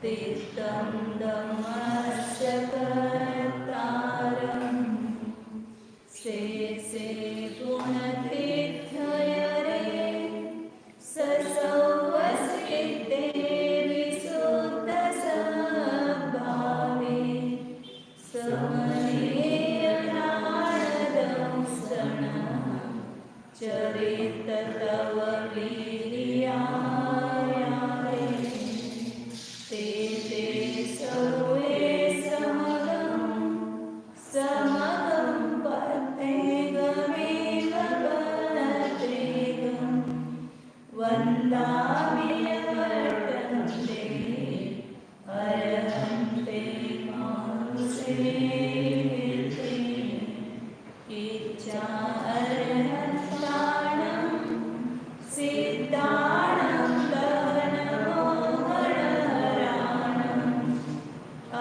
तीर्थं धम्मस्य कर्तारं शेषे गुणतीर्थयरे ससौवसिते विशुद्धसद्भावे समनीयनारदंसनः चरित तव वीर्यायारे ते ते सर्वे समगं पथेगमेव गणत्रेगं वन्दामि वर्तन्ते अर्हन्ते मानुषेर्ते इच्छा अर्हन्तानं सिद्धानं गगनमोहनराणम्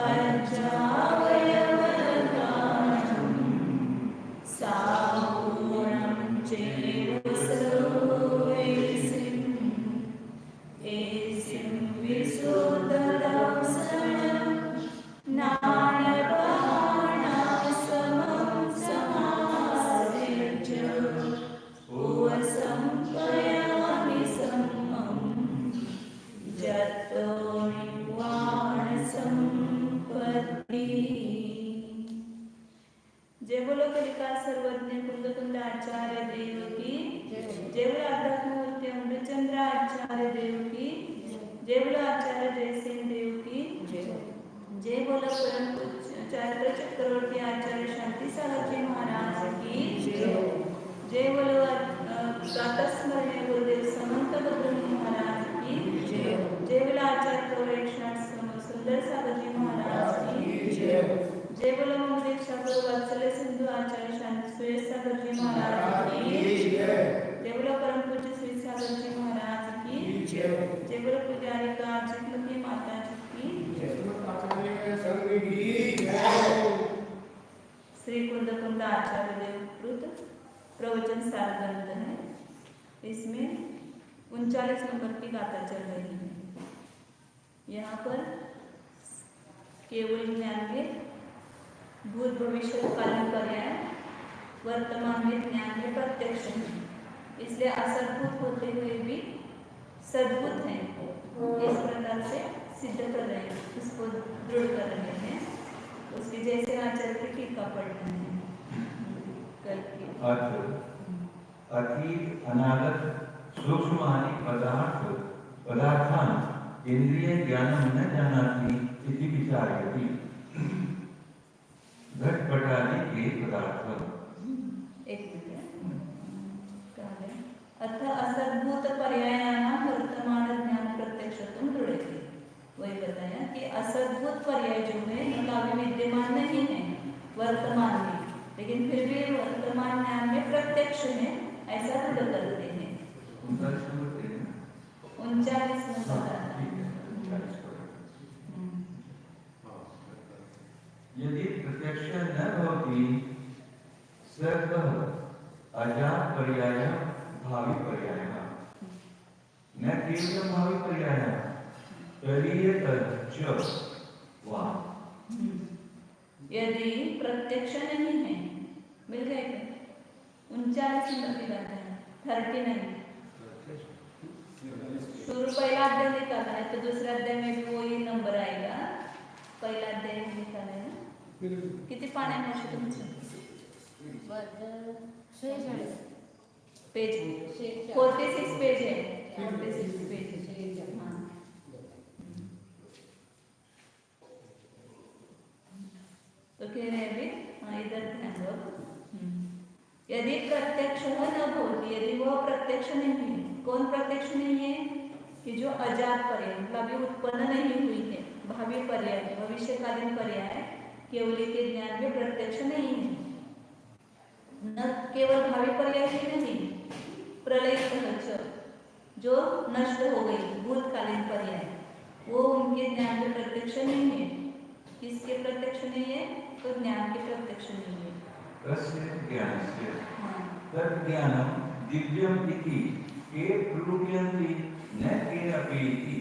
अर्चावयवदानं सापूर्णं चैव सर्वेसिं एसिं विशुद्धदंसनं नानपहाणासमं समासेच उपसंपयामि सम्मं जतो निर्वाण संपत्ति। जय बोलो कलिका सर्वज्ञ कुंद आचार्य देव की जय बोलो आध्यात्मूर्ति अमृतचंद्र आचार्य देव की जय बोलो आचार्य जयसेन देव की जय बोलो परम पूज्य चारित्र चक्रवर्ती आचार्य शांति सागर जी महाराज की जय बोलो प्रातस्मरणीय गुरुदेव समंत भद्रमुनि महाराज की जय बोलो आचार्य गौरेशनाथ सुंदर सागर जी महाराज की जय बोलो मुदेश सागर वात्सल्य सिंधु आचार्य शांति सुरेश सागर जी महाराज की जय बोलो परम पूज्य श्री सागर जी महाराज की जय बोलो पुजारी का चित्तमती माता जी की श्री कुंद आचार्य देवकृत प्रवचन सार ग्रंथ है। इसमें 39 नंबर की गाथा चल रही है। यहाँ पर केवल ज्ञान के भूत भविष्य कालीन पर्याय वर्तमान में ज्ञान में प्रत्यक्ष है, इसलिए असद्भुत होते हुए भी सद्भुत हैं, इस प्रकार से सिद्ध कर रहे हैं, उसको दृढ़ कर रहे हैं। उसकी जैसे आचार्य की टीका पढ़ना है। अतीत अनागत सूक्ष्मानि पदार्थान् इंद्रिय ज्ञानं न जानाति इति विचारयति। घटपटादि के पदार्थ अर्थ असद्भुत पर्यायानां वर्तमान ज्ञान प्रत्यक्षत्वं दृढ़यति। वही बताया कि असद्भुत पर्याय जो है उनका अभी विद्यमान नहीं है वर्तमान में, लेकिन फिर भी वर्तमान ज्ञान में प्रत्यक्ष है, ऐसा दृढ़ करते हैं। 39 यदि प्रत्यक्ष न भवति सर्वः अजात पर्यायः भावी पर्यायः न केवलं भावी पर्यायः तरीयतच वा। यदि प्रत्यक्ष नहीं है, मिल गए 39 नंबर की बात है, 39 शुरू पहला अध्याय निकालना है तो दूसरा अध्याय में भी वही नंबर आएगा। पहला अध्याय निकालना है ना, किती पाण्या में तुमचं पेज 46 पेज है, 46 पेज है। हाँ तो कह रहे हैं अभी, हाँ इधर ध्यान दो। यदि प्रत्यक्ष न भवति, यदि वह प्रत्यक्ष नहीं है, कौन प्रत्यक्ष नहीं है कि जो अजात पर्याय मतलब अभी उत्पन्न नहीं हुई है, भावी पर्याय भविष्यकालीन पर्याय केवल के ज्ञान में प्रत्यक्ष नहीं है। न केवल भावी पर्याय ही नहीं, प्रलय जो नष्ट हो गई भूतकालीन पर्याय वो उनके ज्ञान में प्रत्यक्ष नहीं है। किसके प्रत्यक्ष नहीं है? तो ज्ञान के प्रत्यक्ष नहीं है। तद्ज्ञानं दिव्यम् इति के प्रलुभ्यन्ति न केनपि इति।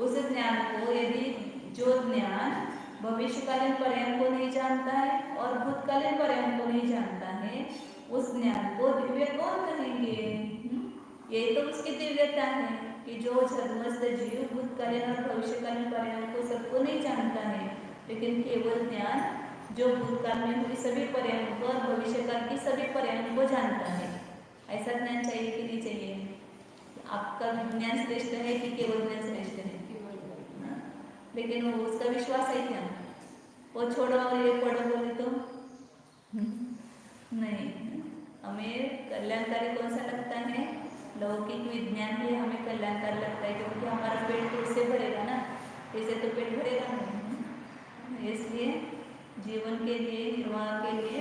उस ज्ञान को यदि जो ज्ञान भविष्यकालीन पर्याय को नहीं जानता है और भूतकालीन पर्याय को नहीं जानता है, उस ज्ञान को दिव्य कौन कहेंगे? ये तो उसकी दिव्यता है कि जो धर्मस्थ जीव भूतकालीन और भविष्यकालीन पर्याय को सबको नहीं जानता है, लेकिन केवल ज्ञान जो भूतकाल में हुई सभी पर्यायों को और भविष्यकाल की सभी पर्यायों को जानता है। ऐसा ज्ञान चाहिए कि नहीं चाहिए? आपका विज्ञान श्रेष्ठ है कि केवल ज्ञान श्रेष्ठ है? लेकिन वो उसका विश्वास है क्या? वो छोड़ो और ये पढ़ो बोले तो नहीं। हमें कल्याणकारी कौन सा लगता है? लौकिक विज्ञान ही हमें कल्याणकारी लगता है, क्योंकि हमारा पेट तो उससे भरेगा ना, इसे तो पेट भरेगा नहीं। इसलिए जीवन के लिए, निर्वाह के लिए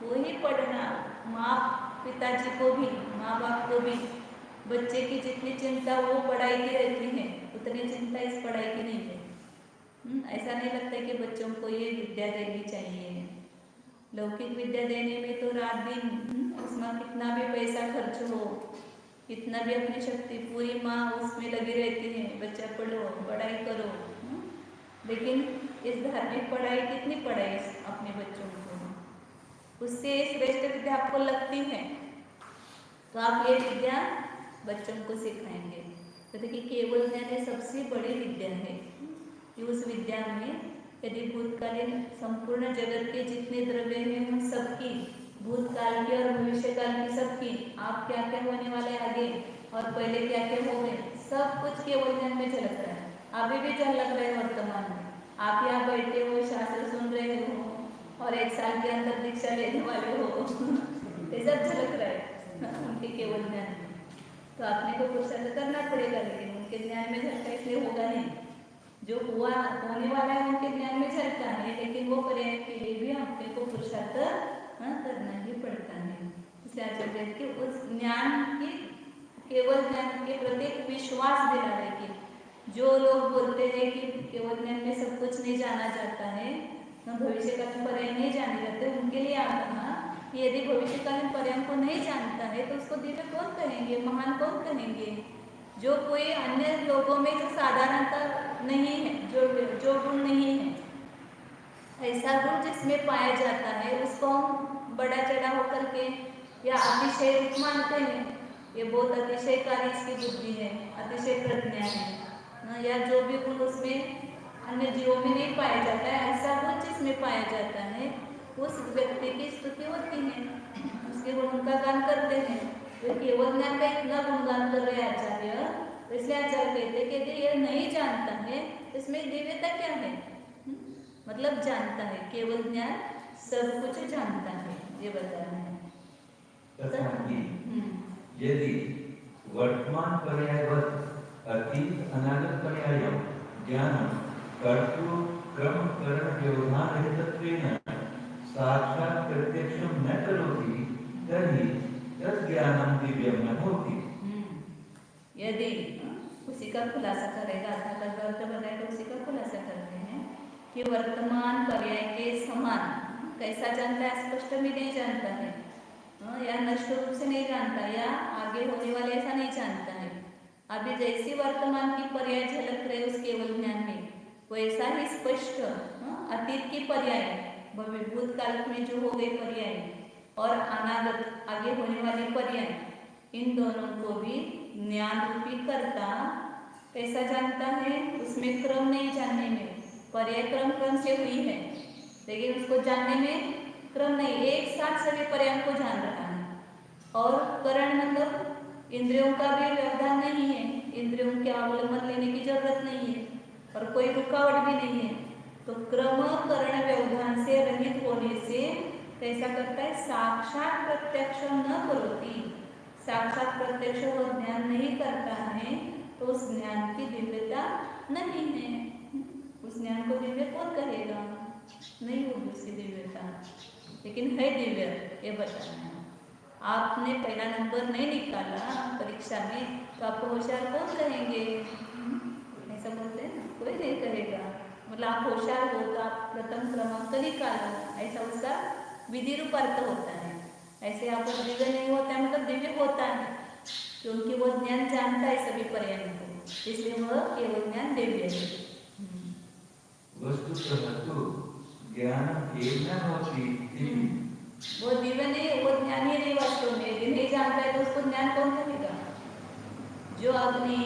वही पढ़ना। माँ पिताजी को भी, माँ बाप को भी बच्चे की जितनी चिंता वो पढ़ाई की रहती है, उतनी चिंता इस पढ़ाई की नहीं है। ऐसा नहीं लगता कि बच्चों को ये विद्या देनी चाहिए। लौकिक विद्या देने में तो रात दिन उसमें कितना भी पैसा खर्च हो, कितना भी अपनी शक्ति पूरी माँ उसमें लगी रहती है, बच्चा पढ़ो, पढ़ाई करो। लेकिन इस धार्मिक पढ़ाई कितनी पढ़ाई अपने बच्चों को, उससे श्रेष्ठ विद्या आपको लगती है तो आप ये विद्या बच्चों को सिखाएंगे। तो देखिए केवल ज्ञान सबसे बड़ी विद्या है कि उस विद्या में यदि भूतकालीन संपूर्ण जगत के जितने द्रव्य हैं उन सबकी, भूतकाल की और भविष्यकाल की सबकी, आप क्या क्या होने वाले आगे और पहले क्या क्या हो गए, सब कुछ केवल ज्ञान में झलक रहा है। अभी भी झलक रहे वर्तमान में। आप यहाँ बैठे हो, शास्त्र सुन रहे हो और 1 साल के अंदर दीक्षा लेने वाले हो ये सब झलक रहा है उनके केवल ज्ञान में। तो आपने को पुरुषार्थ करना पड़ेगा, लेकिन उनके ज्ञान में झलका इसलिए होगा नहीं। जो हुआ होने वाला है उनके ज्ञान में झलका है, लेकिन वो पर्याय के लिए भी अपने को पुरुषार्थ करना ही पड़ता है। इसलिए आचार्य कि उस ज्ञान की, केवल ज्ञान के प्रति एक विश्वास दिला है कि जो लोग बोलते हैं कि केवल ज्ञान में सब कुछ नहीं जाना जाता है, भविष्यकालीन पर्याय नहीं जाने जाते, उनके लिए आप कहा कि यदि भविष्यकालीन पर्याय को नहीं जानता है तो उसको दिव्य कौन कहेंगे, महान कौन कहेंगे? जो कोई अन्य लोगों में जो साधारणता नहीं है, जो गुण नहीं है, ऐसा गुण जिसमें पाया जाता है उसको हम बड़ा चढ़ा होकर के या अतिशय मानते हैं, ये बहुत अतिशयकारी इसकी बुद्धि है, अतिशय प्रज्ञा है, या जो भी गुण उसमें अन्य जीवों में नहीं पाया जाता है, ऐसा गुण जिसमें पाया जाता है उस व्यक्ति की स्तुति होती है, उसके गुण का गान करते हैं। तो केवल ज्ञान का इतना गुणगान कर रहे आचार्य, तो इसलिए आचार्य कहते हैं कि यदि यह नहीं जानता है तो इसमें दिव्यता क्या है? मतलब जानता है, केवल ज्ञान सब कुछ जानता है, ये बता रहे हैं। यदि वर्तमान पर्यायवत् अतीत अनागत पर्याय ज्ञान कर्तृ क्रम करण व्यवधान हेतुत्वेन साक्षात् प्रत्यक्षं न करोति तर्हि तज्ज्ञानं दिव्यं न भवति। यदि उसी का खुलासा करेगा, अर्थ बताएगा, उसी का खुलासा करते हैं कि वर्तमान पर्याय के समान कैसा जानता है? स्पष्ट भी नहीं जानता है, या नष्ट रूप से नहीं जानता, या आगे होने वाले ऐसा नहीं जानता है। अभी जैसी वर्तमान की पर्याय झलक रहे उस केवल ज्ञान में, वैसा ही स्पष्ट अतीत की पर्याय, भूतकाल में जो हो गए पर्याय और अनागत आगे होने वाले पर्याय, इन दोनों को भी ज्ञान रूपी करता कैसा जानता है? उसमें क्रम नहीं जानने में, पर्याय क्रम से हुई है लेकिन उसको जानने में क्रम नहीं, एक साथ सभी पर्याय को जान रहा है। और करण मतलब इंद्रियों का भी व्यवधान नहीं है, इंद्रियों के अवलंबन लेने की जरूरत नहीं है और कोई रुकावट भी नहीं है। तो क्रम करण व्यवधान से रहित होने से कैसा करता है? साक्षात प्रत्यक्ष न करोति, साक्षात प्रत्यक्ष वो ज्ञान नहीं करता है तो उस ज्ञान की दिव्यता नहीं है। उस ज्ञान को दिव्य कौन कहेगा? नहीं होगी उसकी दिव्यता, लेकिन है दिव्य, ये बताना है। आपने पहला नंबर नहीं निकाला परीक्षा में तो आपको होशियार कौन कहेंगे? ऐसा बोलते हैं ना, कोई नहीं कहेगा। मतलब आप होशियार हो तो आप प्रथम क्रमांक निकालो, ऐसा उसका विधि रूप अर्थ होता है। ऐसे आपको दिव्य नहीं होता है मतलब दिव्य होता है, क्योंकि वो ज्ञान जानता है सभी पर्यायों को, इसलिए वह केवल ज्ञान दिव्य है। तत्सहतु ज्ञानम् एव न भवति इति। वो दिव्य नहीं, वो ज्ञान ही नहीं वास्तव में। यदि नहीं जानता है तो उसको ज्ञान कौन कहेगा? जो अग्नि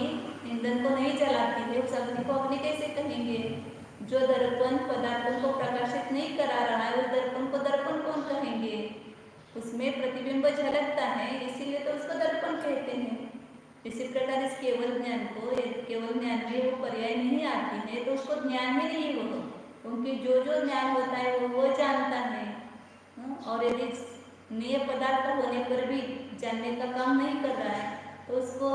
ईंधन को नहीं जलाती है उस अग्नि को अग्नि कैसे कहेंगे? जो दर्पण पदार्थों को प्रकाशित नहीं करा रहा है उस दर्पण को दर्पण कौन कहेंगे? उसमें प्रतिबिंब झलकता है इसीलिए तो उसको दर्पण कहते हैं। इसी प्रकार इस केवल ज्ञान को, केवल ज्ञान में वो पर्याय नहीं आती है तो उसको ज्ञान ही नहीं होगा, क्योंकि जो जो ज्ञान होता है वो जानता है। और यदि निय पदार्थ होने पर भी जानने का काम नहीं कर रहा है तो उसको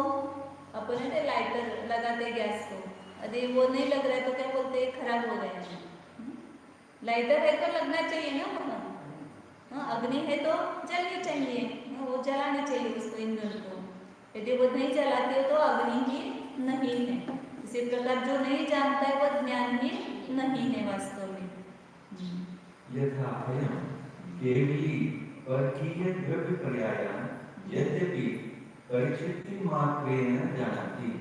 अपन लाइटर लगाते गैस को, यदि वो नहीं लग रहा है तो क्या बोलते हैं? खराब हो गया है। लाइटर है तो लगना चाहिए ना वहाँ। अग्नि है तो जलनी चाहिए, वो जलानी चाहिए उसको, ईंधन को। यदि वो नहीं जलाती हो तो अग्नि ही नहीं है। इसी प्रकार जो नहीं जानता है वो ज्ञान ही नहीं है वास्तव में। यथा अयं केवली परकीय द्रव्य पर्यायान् यद्यपि परिचित्ति मात्रेण जानाति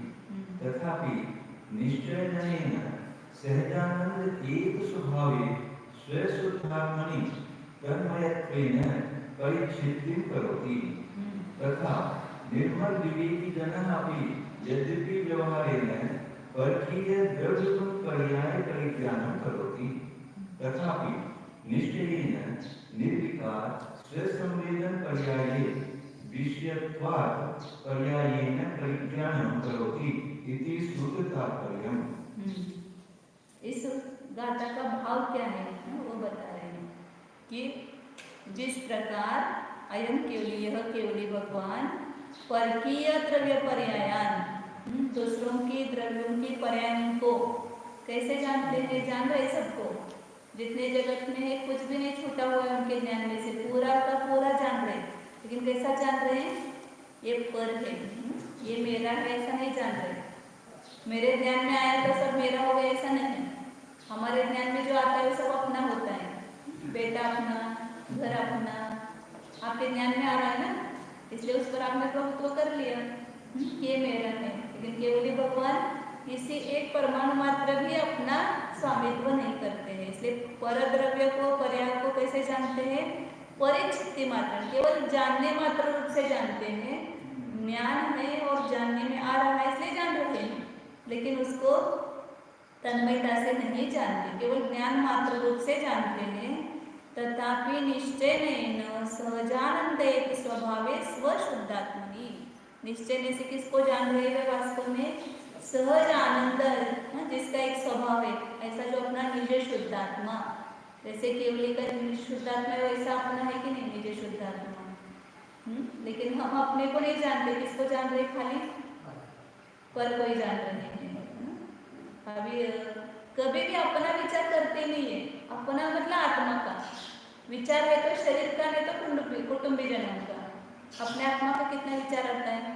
तथापि निश्चयेन सहजानंद एक स्वभावे स्वशुद्धात्मनि तन्मयत्वेन परिचित्तिं करोति। तथा निर्मल विवेकी जनः अपि यद्यपि व्यवहारेण परकीय द्रव्यगुण पर्याय परिज्ञानं करोति तथापि निश्चयेन निर्विकार स्वसंवेदन पर्याये विषयत्वात् पर्यायेन परिज्ञानं करोति इति श्रुततात्पर्यम्। इस गाथा का भाव क्या है वो बता रहे हैं कि जिस प्रकार अयम केवली, यह केवली भगवान परकीय द्रव्य पर्यायान, दूसरों की द्रव्यों की पर्यायों को कैसे जानते हैं? जान रहे सबको, जितने जगत में है कुछ भी नहीं छूटा हुआ है उनके ज्ञान में से, पूरा का पूरा जान रहे। लेकिन कैसा जान रहे हैं? ये पर है, ये मेरा है ऐसा नहीं जान रहे। मेरे ज्ञान में आया तो सब मेरा हो गया ऐसा नहीं। हमारे ज्ञान में जो आता है वो सब अपना होता है। बेटा अपना, घर अपना, आपके ज्ञान में आ रहा है ना, इसलिए उस पर आपने प्रभुत्व कर लिया, ये मेरा है। लेकिन केवली भगवान इसी एक परमाणु मात्र भी अपना स्वामित्व नहीं करते हैं। इसलिए पर द्रव्य को, पर्याय को कैसे जानते हैं? परिचित्ति मात्र, केवल जानने मात्र रूप से जानते हैं। ज्ञान है और जानने में आ रहा है इसलिए जान रहे हैं, लेकिन उसको तन्मयता से नहीं जानते, केवल ज्ञान मात्र रूप से जानते हैं। तथापि निश्चयेन सहजानंद एक स्वभावे स्वशुद्धात्मनि, निश्चय से किसको जान रहे हैं? वास्तव में सहज आनंद, जिसका एक स्वभाव है, ऐसा जो अपना निज शुद्धात्मा, जैसे केवली का शुद्धात्मा है वैसा अपना है कि नहीं निज शुद्धात्मा। लेकिन हम अपने को नहीं जानते, किसको जान रहे? खाली पर कोई जान रहे हैं। अभी कभी भी अपना विचार करते नहीं है। अपना मतलब आत्मा का विचार है तो शरीर का, नहीं तो कुटुंबी जनों का। अपने आत्मा का कितना विचार आता है?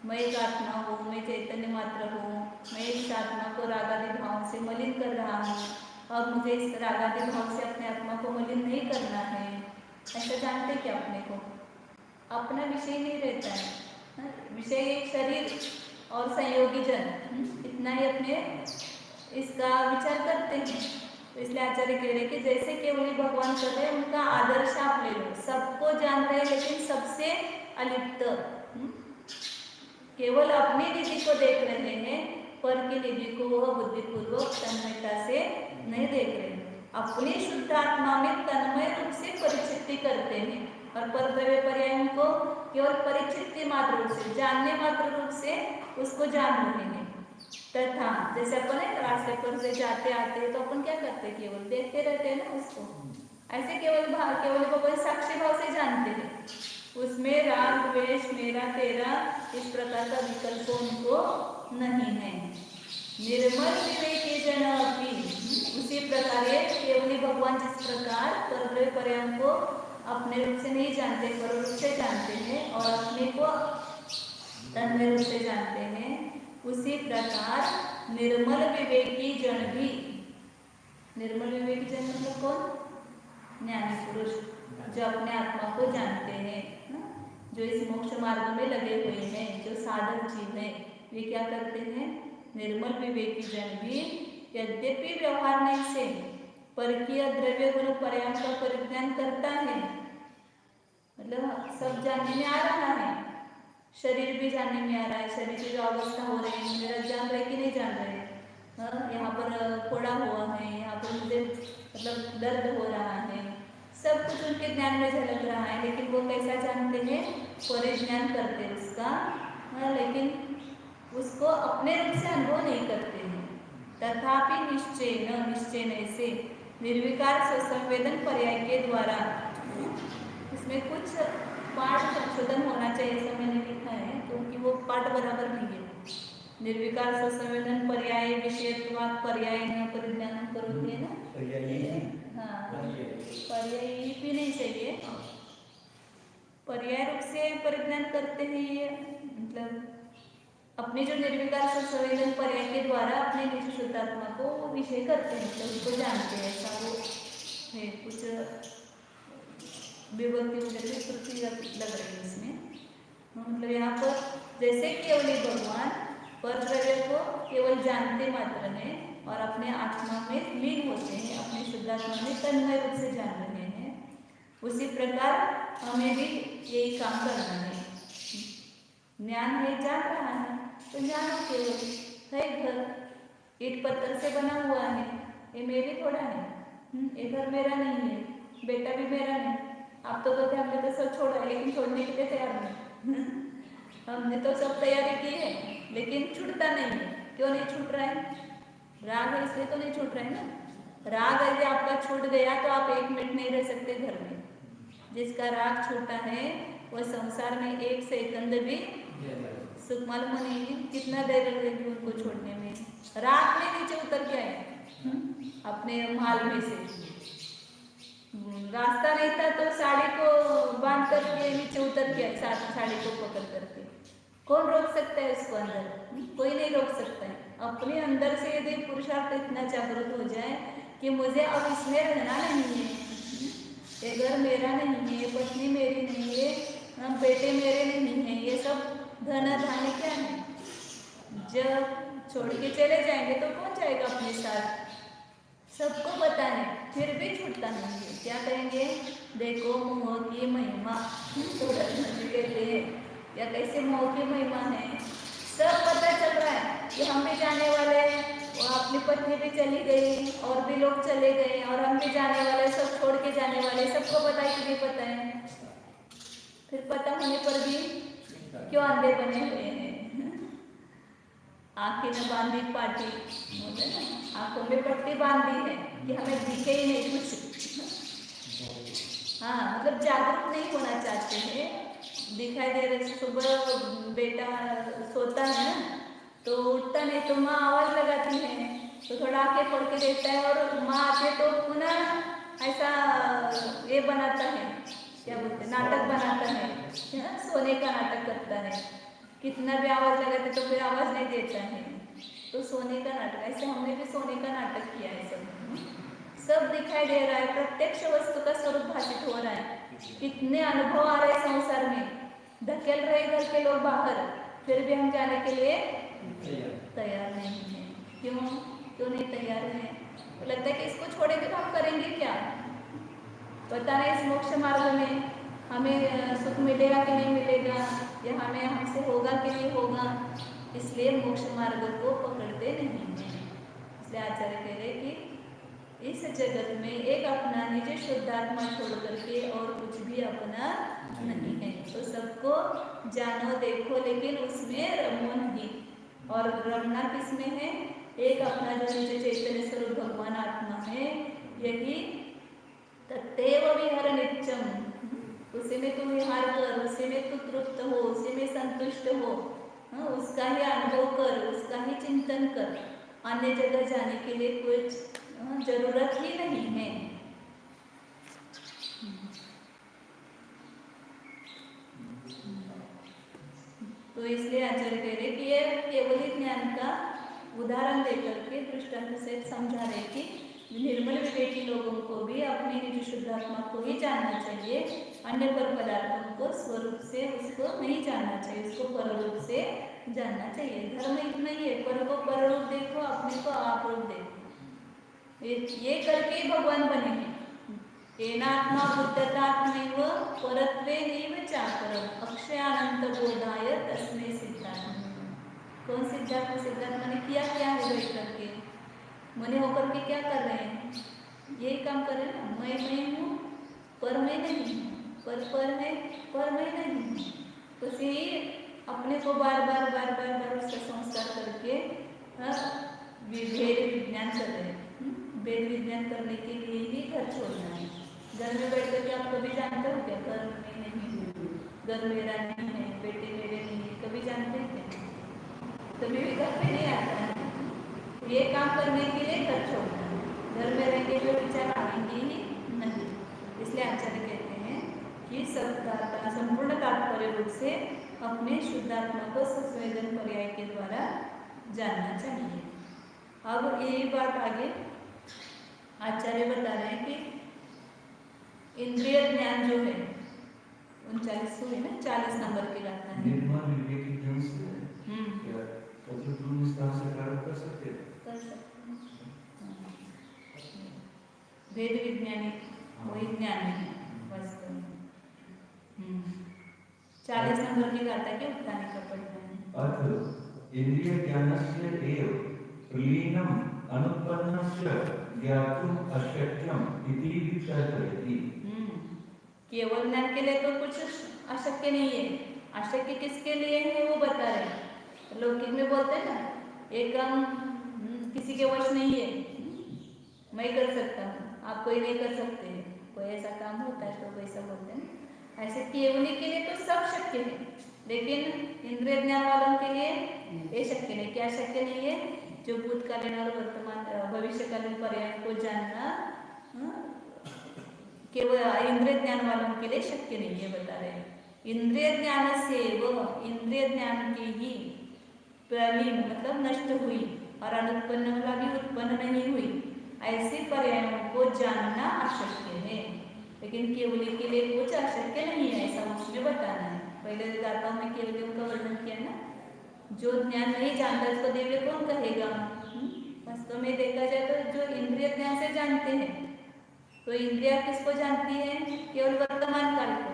मैं एक आत्मा हूँ, मैं चैतन्य मात्र हूँ, मैं इस आत्मा को रागादि भाव से मलिन कर रहा हूँ, अब मुझे इस रागादि भाव से अपने आत्मा को मलिन नहीं करना है। ऐसा जानते क्या अपने को? अपना विषय नहीं रहता है, विषय एक शरीर और संयोगी जन, इतना ही अपने इसका विचार करते हैं। तो इसलिए आचार्य कह रहे कि जैसे केवली भगवान कर रहे उनका आदर्श आप ले लो, सबको जान रहे लेकिन सबसे अलिप्त, केवल अपनी निधि को देख रहे हैं, पर की निधि को वह बुद्धिपूर्वक तन्मयता से नहीं देख रहे। अपनी शुद्ध आत्मा में तन्मय रूप से परिचित्ति करते हैं और पर द्रव्य पर्यायों को केवल परिचित्ति मात्र रूप से, जानने मात्र रूप से उसको जान रहे हैं। तथा जैसे अपन रास्ते पर से जाते आते हैं तो अपन क्या करते हैं? केवल देखते रहते हैं ना उसको। ऐसे केवल भगवान साक्षी भाव से जानते हैं, उसमें राग द्वेष मेरा तेरा इस प्रकार का विकल्प उनको नहीं है। निर्मल विवेकी जन अपनी, उसी प्रकार केवली भगवान जिस प्रकार पर पर्यायों को अपने रूप से नहीं जानते, पर रूप से जानते हैं और अपने को तन्मय रूप से जानते हैं, उसी प्रकार निर्मल विवेकी जन भी, निर्मल विवेकी जन मतलब कौन? ज्ञानी पुरुष, जो अपने आत्मा को जानते हैं, जो इस मोक्ष मार्ग में लगे हुए हैं, जो साधक जीव हैं, वे क्या करते हैं? निर्मल विवेकी जन भी यद्यपि व्यवहार नहीं से, परकीय द्रव्य गुण पर्याय का परिज्ञान करता है, मतलब सब जानने में आ रहा है, शरीर भी जानने में आ रहा है, शरीर की जो अवस्था हो रही है मेरा जान रहे कि नहीं जान रहे, यहाँ पर फोड़ा हुआ है, यहाँ पर मुझे मतलब दर्द हो रहा है, सब कुछ उनके ज्ञान में झलक रहा है, लेकिन वो कैसा जानते हैं, परिज्ञान करते हैं उसका, लेकिन उसको अपने रूप से अनुभव नहीं करते हैं। तथापि निश्चय से निर्विकार स्वसंवेदन पर्याय के द्वारा, इसमें कुछ पाठ संशोधन होना चाहिए, ऐसा मैंने लिखा है, क्योंकि वो पाठ बराबर नहीं है। निर्विकार स्वसंवेदन पर्याय विषयत्वात् पर्याय न परिज्ञान करोति है ना, हाँ पर्याय भी नहीं चाहिए, पर्याय रूप से परिज्ञान करते हैं ये, मतलब अपने जो निर्विकार स्वसंवेदन पर्याय के द्वारा अपने निज शुद्धात्मा को विषय करते हैं, मतलब उसको जानते हैं, ऐसा वो है, कुछ विभक्ति वगैरह श्रुति लग रही है इसमें, मतलब यहाँ पर जैसे केवली भगवान पर द्रव्य को केवल जानते मात्र हैं और अपने आत्मा में लीन होते हैं, अपने शुद्धात्मा में तन्मय रूप से जान रहे हैं, उसी प्रकार हमें भी यही काम करना है। ज्ञान है, जान रहा है, तो जानो केवल है, घर ईट पत्थर से बना हुआ है, ये मेरी थोड़ा है, ये घर मेरा नहीं है, बेटा भी मेरा नहीं। आप तो कहते हमने तो सब छोड़ा है, लेकिन छोड़ने के लिए तैयार नहीं हमने तो सब तैयारी की है, लेकिन छूटता नहीं है। क्यों नहीं छूट रहा है? राग है, इसलिए तो नहीं छूट रहा है ना। राग यदि आपका छूट गया तो आप 1 मिनट नहीं रह सकते घर में। जिसका राग छूटा है वह संसार में 1 सेकंड भी सुख मालूम नहीं है, कितना देर लगेगी उनको छोड़ने में। राग में नीचे उतर के आए अपने माल में से, रास्ता नहीं था तो साड़ी को बांध करके नीचे उतर के साड़ी को पकड़ करके, कौन रोक सकता है उसको अंदर? कोई नहीं रोक सकता है। अपने अंदर से यदि पुरुषार्थ इतना जागृत हो जाए कि मुझे अब इसमें रहना नहीं है, ये घर मेरा नहीं है, पत्नी मेरी नहीं है, बेटे मेरे नहीं है, ये सब धन धान्य क्या है, जब छोड़ के चले जाएंगे तो कौन जाएगा अपने साथ? सबको पता है, फिर भी छूटता नहीं है। क्या कहेंगे? देखो मोह की महिमा, कहते हैं या कैसे मोह की महिमा है, सब पता चल रहा है कि हम भी जाने वाले हैं, वो अपनी पत्नी भी चली गई और भी लोग चले गए और हम भी जाने वाले, सब छोड़ के जाने वाले, सबको पता है कि नहीं पता है? फिर पता होने पर भी क्यों अंधे बने हुए हैं? आंखें न बांधी पाटी, बोलते ना, आंखों में पट्टी बांधी है कि हमें दिखे ही नहीं कुछ। हाँ, मतलब जागरूक नहीं होना चाहते हैं, दिखाई दे रहे। सुबह बेटा सोता है ना तो उठता नहीं तो माँ आवाज लगाती है तो थोड़ा आंखें खोल के देखता है और माँ आते तो पुनः ऐसा ये बनाता है, क्या बोलते, नाटक बनाता है, सोने का नाटक करता है। कितना भी आवाज लगाते तो फिर आवाज नहीं देता है, तो सोने का नाटक। ऐसे हमने भी सोने का नाटक किया है। सब दिखाई दे रहा है, प्रत्यक्ष वस्तु का स्वरूप भाषित हो रहा है। कितने अनुभव आ रहे संसार में, धकेल रहे घर के लोग बाहर, फिर भी हम जाने के लिए तैयार नहीं है। क्यों नहीं तैयार है? लगता है कि इसको छोड़ेंगे तो हम करेंगे क्या, पता नहीं इस मोक्ष मार्ग में हमें सुख मिलेगा कि नहीं मिलेगा, या हमें हमसे होगा कि नहीं होगा, इसलिए मोक्ष मार्ग को पकड़ते नहीं हैं। इसलिए आचार्य कह रहे कि इस जगत में एक अपना निज शुद्धात्मा छोड़ करके और कुछ भी अपना नहीं है। तो सबको जानो देखो, लेकिन उसमें रमो नहीं। और रमना किसमें है? एक अपना जो निज चैतन्य स्वरूप भगवान आत्मा है, यही तत्तेव विहर नित्यम, उसी में तू विहार कर, उसी में तू तृप्त हो, उसी में संतुष्ट हो, उसका ही अनुभव कर, उसका ही चिंतन कर। अन्य जगह जाने के लिए कुछ जरूरत ही नहीं है। तो इसलिए आचार्य कह रहे कि ये केवल ज्ञान का उदाहरण देकर के दृष्टांत से समझा रहे कि निर्मल विवेकी लोगों को भी अपने निज शुद्धात्मा को ही जानना चाहिए, अन्य पर पदार्थों को स्वरूप से उसको नहीं जानना चाहिए, उसको पररूप से जानना चाहिए। धर्म इतना ही है, पर को पररूप देखो, अपने को आप रूप देखो। ये करके भगवान बने हैं। येनात्मा बुद्धतात्मैव परत्वे नैव चापरम् अक्षयानंत बोधाय तस्मै सिद्धार्थ। कौन सिद्धार्थ? सिद्धार्थ मैंने किया क्या है बैठ करके, मने होकर के क्या कर रहे हैं? यही काम कर रहे हैं ना, मैं हूँ पर मैं नहीं हूँ, पर है पर मैं नहीं हूँ। तो यही अपने को बार बार उसका संस्कार करके भेद विज्ञान कर रहे हैं। भेद विज्ञान करने के लिए ही घर छोड़ना है। घर में बैठ करके आप कभी जानते हो क्या? घर में नहीं हूँ, घर मेरा नहीं है, बेटे मेरे नहीं है, कभी जानते हैं क्या? कभी भी घर पे नहीं आता है। ये काम करने के लिए घर छोड़ना है। घर में रहेंगे जो विचार आएंगे ही नहीं। इसलिए आचार्य कहते हैं कि संपूर्ण तात्पर्य रूप से अपने शुद्धात्मा को संवेदन पर्याय के द्वारा जानना चाहिए। अब यही बात आगे आचार्य बता रहे हैं कि इंद्रिय ज्ञान जो है 39 है ना, 40 नंबर की गाथा है। निर्माण विवेकी ज्ञान से क्या मतलब स्थान से प्रारंभ कर सकते हैं? कर सकते हैं। भेद विज्ञानी वही ज्ञान है वास्तव में। 40 नंबर की गाथा के उत्तानी का पढ़ना है। अर्थ इंद्रिय ज्ञानस्य एव प्रलीनम अनुत्पन्नस्य ज्ञातुम अशक्यम इति विचारयति। केवल ज्ञान के लिए तो कुछ अशक्य नहीं है। अशक्य किसके लिए है वो बता रहे हैं। लौकिक में बोलते हैं ना, एक काम किसी के वश नहीं है, मैं कर सकता हूँ, आप कोई नहीं कर सकते। कोई ऐसा काम होता है तो वैसा बोलते हैं। ऐसे केवली के लिए तो सब शक्य है, लेकिन इंद्रिय ज्ञान वालों के लिए ये शक्य नहीं। क्या शक्य नहीं है? जो भूतकालीन और वर्तमान भविष्यकालीन पर्याय को जानना केवल इंद्रिय ज्ञान वालों के लिए शक्य नहीं है, बता रहे हैं। इंद्रिय ज्ञान से वो इंद्रिय ज्ञान की ही प्रलीन मतलब नष्ट हुई और अनुत्पन्न वाला भी उत्पन्न नहीं हुई, ऐसे पर्यायों को जानना अशक्य है। लेकिन केवली के लिए कुछ अशक्य नहीं है, ऐसा उसमें बताना है। पहले गाथाओं में केवलियों का वर्णन किया ना। जो ज्ञान नहीं जानता उसको दिव्य कौन कहेगा? वास्तव में देखा जाए तो जो इंद्रिय ज्ञान से जानते हैं, तो इंद्रिया किसको जानती है? केवल वर्तमान काल को।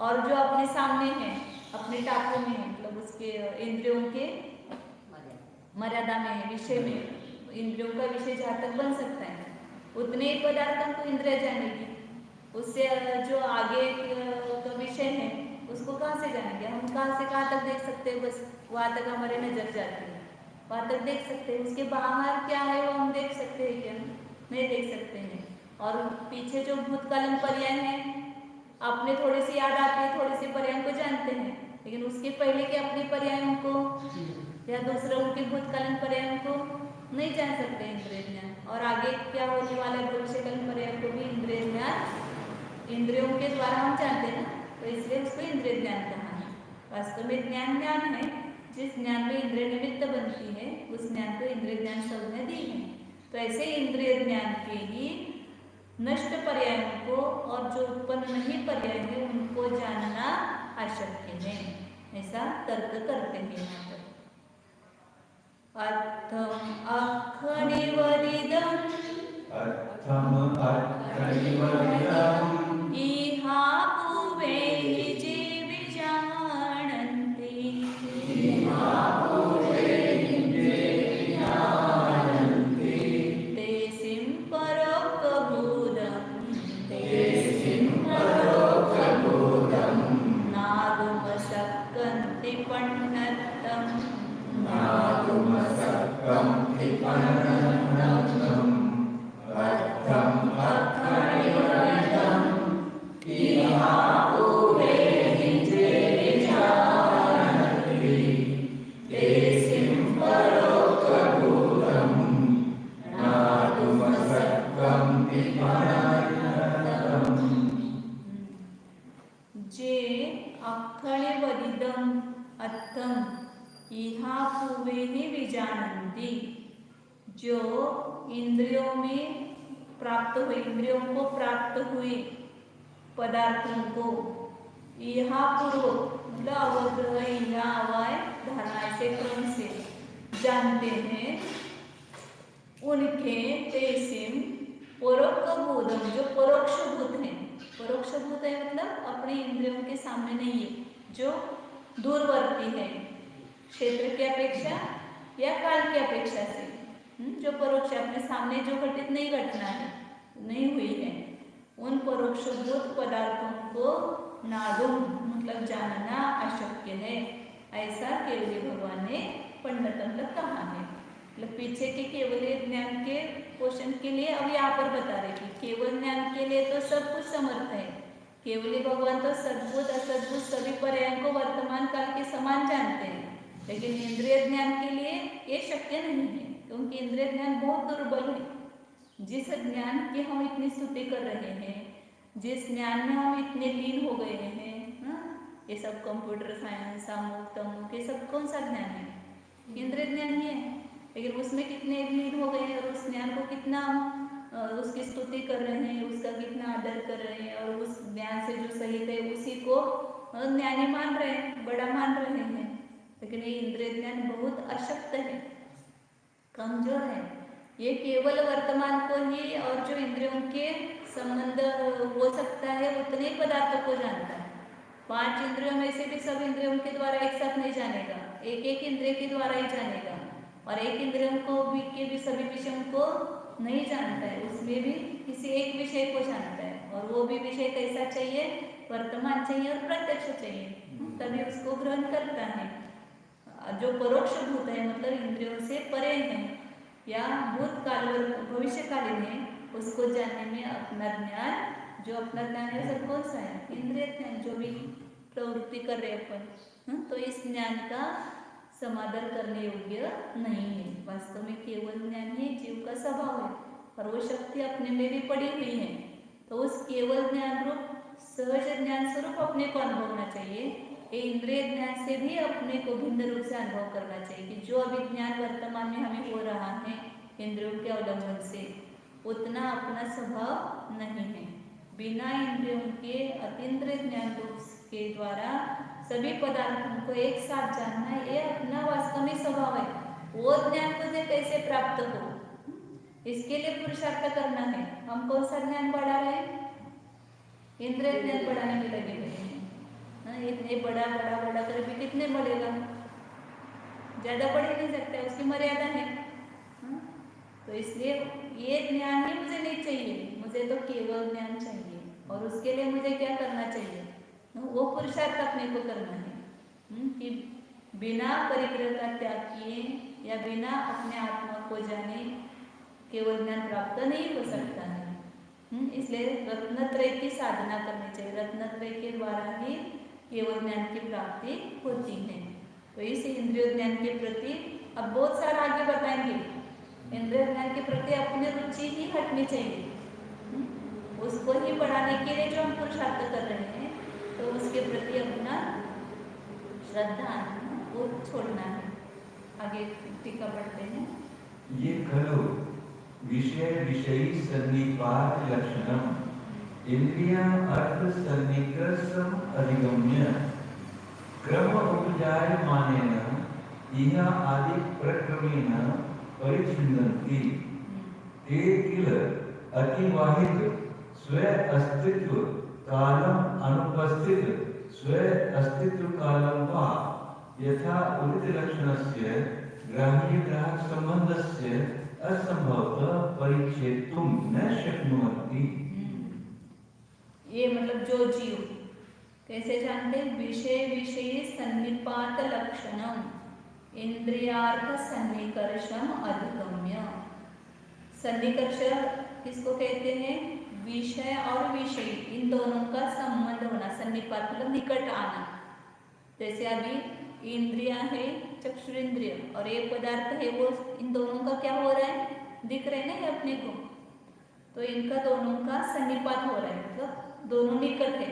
और जो अपने सामने है, अपने टापू में है, मतलब उसके इंद्रियों के मर्यादा में है, विषय में, इंद्रियों का विषय जहाँ तक बन सकता है उतने ही पदार्थों को इंद्रिया जानेगी। उससे जो आगे का विषय है उसको कहाँ से जानेंगे? हम कहाँ से कहाँ तक देख सकते हैं? बस वहाँ तक हमारे नजर जाती है, वहाँ तक देख सकते हैं। उसके बाहर क्या है वो हम देख सकते हैं क्या? नहीं देख सकते हैं। और पीछे जो भूतकालीन पर्याय है, आपने थोड़ी सी याद आती है, थोड़ी सी पर्याय को जानते हैं, लेकिन उसके पहले के अपने पर्यायों को या दूसरों के भूतकालीन पर्यायों को नहीं जान सकते इंद्रिय ज्ञान। और आगे क्या होने वाला है भविष्यकालीन पर्याय को भी इंद्रिय ज्ञान इंद्रियों के द्वारा हम जानते हैं ना, तो इसलिए उसको इंद्रिय ज्ञान कहा है। वास्तव में ज्ञान ज्ञान है, जिस ज्ञान में इंद्रिय निमित्त बनती है उस ज्ञान को इंद्रिय ज्ञान संज्ञा दी है। तो ऐसे इंद्रिय ज्ञान के ही नष्ट पर्यायों को और जो उत्पन्न नहीं पर्याय है उनको जानना अशक्य है, ऐसा तर्क करते हैं यहाँ पर। अर्थम अखनिवरिदम इहा पूर्वे जे विजानन्ति तेसिं परोक्तभूतम् नागुमशक्कन्ति पण्णत्तम् जे अक्षणिवदिदम अर्थम इहा पूर्वे विजानन्ति, जो इंद्रियों में प्राप्त हुई, इंद्रियों को प्राप्त हुई पदार्थों को इहा पूर्व मतलब अवग्रह इहा अवय धारणा से क्रम से जानते हैं, उनके तेसिम परोक्ष भूतम, जो परोक्ष भूत है, परोक्ष भूत है मतलब अपने इंद्रियों के सामने नहीं है, जो दूरवर्ती है क्षेत्र की अपेक्षा या काल की अपेक्षा से, जो परोक्ष अपने सामने जो घटित नहीं घटना है, नहीं हुई है, उन परोक्षभूत पदार्थों को नादुम मतलब जानना अशक्य है, ऐसा केवली भगवान ने पंडितम तक कहा है। मतलब पीछे के केवलीय ज्ञान के पोषण के लिए अब यहाँ पर बता रहे कि केवल ज्ञान के लिए तो सब कुछ समर्थ है, केवली भगवान तो सद्भुत असद्भुत सभी पर्यायों को वर्तमान काल के समान जानते हैं, लेकिन इंद्रिय ज्ञान के लिए ये शक्य नहीं है, क्योंकि इंद्रिय ज्ञान बहुत दुर्बल है। जिस ज्ञान की हम इतनी स्तुति कर रहे हैं, जिस ज्ञान में हम इतने लीन हो गए हैं, ये सब कंप्यूटर साइंस अमुक तमुक ये सब कौन सा ज्ञान है? इंद्रिय ज्ञान ही है, लेकिन उसमें कितने लीन हो गए हैं और उस ज्ञान को कितना उसकी स्तुति कर रहे हैं, उसका कितना आदर कर रहे हैं और उस ज्ञान से जो सहित है उसी को ज्ञानी मान रहे हैं, बड़ा मान रहे हैं, लेकिन ये इंद्रिय ज्ञान बहुत अशक्त है, कमजोर है। ये केवल वर्तमान को ही और जो इंद्रियों के संबंध हो सकता है उतने ही पदार्थों को जानता है। 5 इंद्रियों में से भी सब इंद्रियों के द्वारा एक साथ नहीं जानेगा, एक एक इंद्रिय के द्वारा ही जानेगा, और एक इंद्रियों को भी के भी सभी विषयों को नहीं जानता है, उसमें भी किसी एक विषय को जानता है, और वो भी विषय कैसा चाहिए? वर्तमान चाहिए और प्रत्यक्ष चाहिए, तभी उसको ग्रहण करता है। जो परोक्ष भूत है मतलब इंद्रियों से परे है या भूतकाल भविष्यकालीन है, उसको जानने में अपना ज्ञान, जो अपना ज्ञान है सब कौन सा है? इंद्रिय ज्ञान, जो भी प्रवृत्ति कर रहे अपन, तो इस ज्ञान का समादर करने योग्य नहीं है। वास्तव में केवल ज्ञान ही जीव का स्वभाव है और वो शक्ति अपने में भी पड़ी हुई है, तो उस केवल ज्ञान रूप सहज ज्ञान स्वरूप अपने को अनुभवना चाहिए। ये इंद्रिय ज्ञान से भी अपने को भिन्न रूप से अनुभव करना चाहिए कि जो अभी ज्ञान वर्तमान में हमें हो रहा है इंद्रियों के अवलंबन से, उतना अपना स्वभाव नहीं है। बिना इंद्रियों के अतीन्द्रिय ज्ञान रूप के द्वारा सभी पदार्थों को एक साथ जानना, ये अपना वास्तव में स्वभाव है। वो ज्ञान मुझे कैसे प्राप्त हो, इसके लिए पुरुषार्थ करना है। हम कौन सा ज्ञान बढ़ा रहे हैं? इंद्रिय ज्ञान बढ़ाने में लगे हुए हैं। इतने बड़ा बड़ा बड़ा कर भी कितने बढ़ेगा? ज्यादा बढ़ नहीं सकता, उसकी मर्यादा है। तो इसलिए ये ज्ञान ही मुझे नहीं चाहिए, मुझे तो केवल ज्ञान चाहिए, और उसके लिए मुझे क्या करना चाहिए? वो पुरुषार्थ अपने को करना है कि बिना परिग्रह का त्याग किए या बिना अपने आत्मा को जाने केवल ज्ञान प्राप्त नहीं हो सकता है। इसलिए रत्नत्रय की साधना करनी चाहिए, रत्नत्रय के द्वारा ही केवल ज्ञान की प्राप्ति होती है। तो इस इंद्रिय ज्ञान के प्रति अब बहुत सारा आगे बताएंगे, इंद्रिय ज्ञान के प्रति अपनी रुचि ही हटनी चाहिए, उसको ही बढ़ाने के लिए जो हम पुरुषार्थ कर रहे हैं, तो उसके प्रति अपना श्रद्धा वो छोड़ना है। आगे टीका पढ़ते हैं। ये खलु विषय विषयी सन्निपात लक्षणम इंद्रिय अर्थ सन्निकर्षम अधिगम्य क्रम उपजायमानेन इह आदि प्रक्रमेण परिच्छिन्नन्ति ते किल अतिवाहित स्व अस्तित्व कालम अनुपस्थित स्व अस्तित्व कालम वा यथा उदित लक्षणस्य ग्राह्य ग्राहक संबंधस्य असंभवतः परिच्छेदुं न शक्नुवन्ति। ये मतलब जो जीव कैसे जानते हैं? विषय विषयी सन्निपात लक्षणम इंद्रियार्थ सन्निकर्षम अधिगम्य। सन्निकर्ष किसको कहते हैं? विषय और विषय इन दोनों का संबंध होना, सन्निपात मतलब निकट आना। जैसे अभी इंद्रिया है चक्षुरेंद्रिय और ये पदार्थ है, वो इन दोनों का क्या हो रहा है? दिख रहे हैं ना अपने को, तो इनका दोनों का सन्निपात हो रहा है, मतलब दोनों निकट है,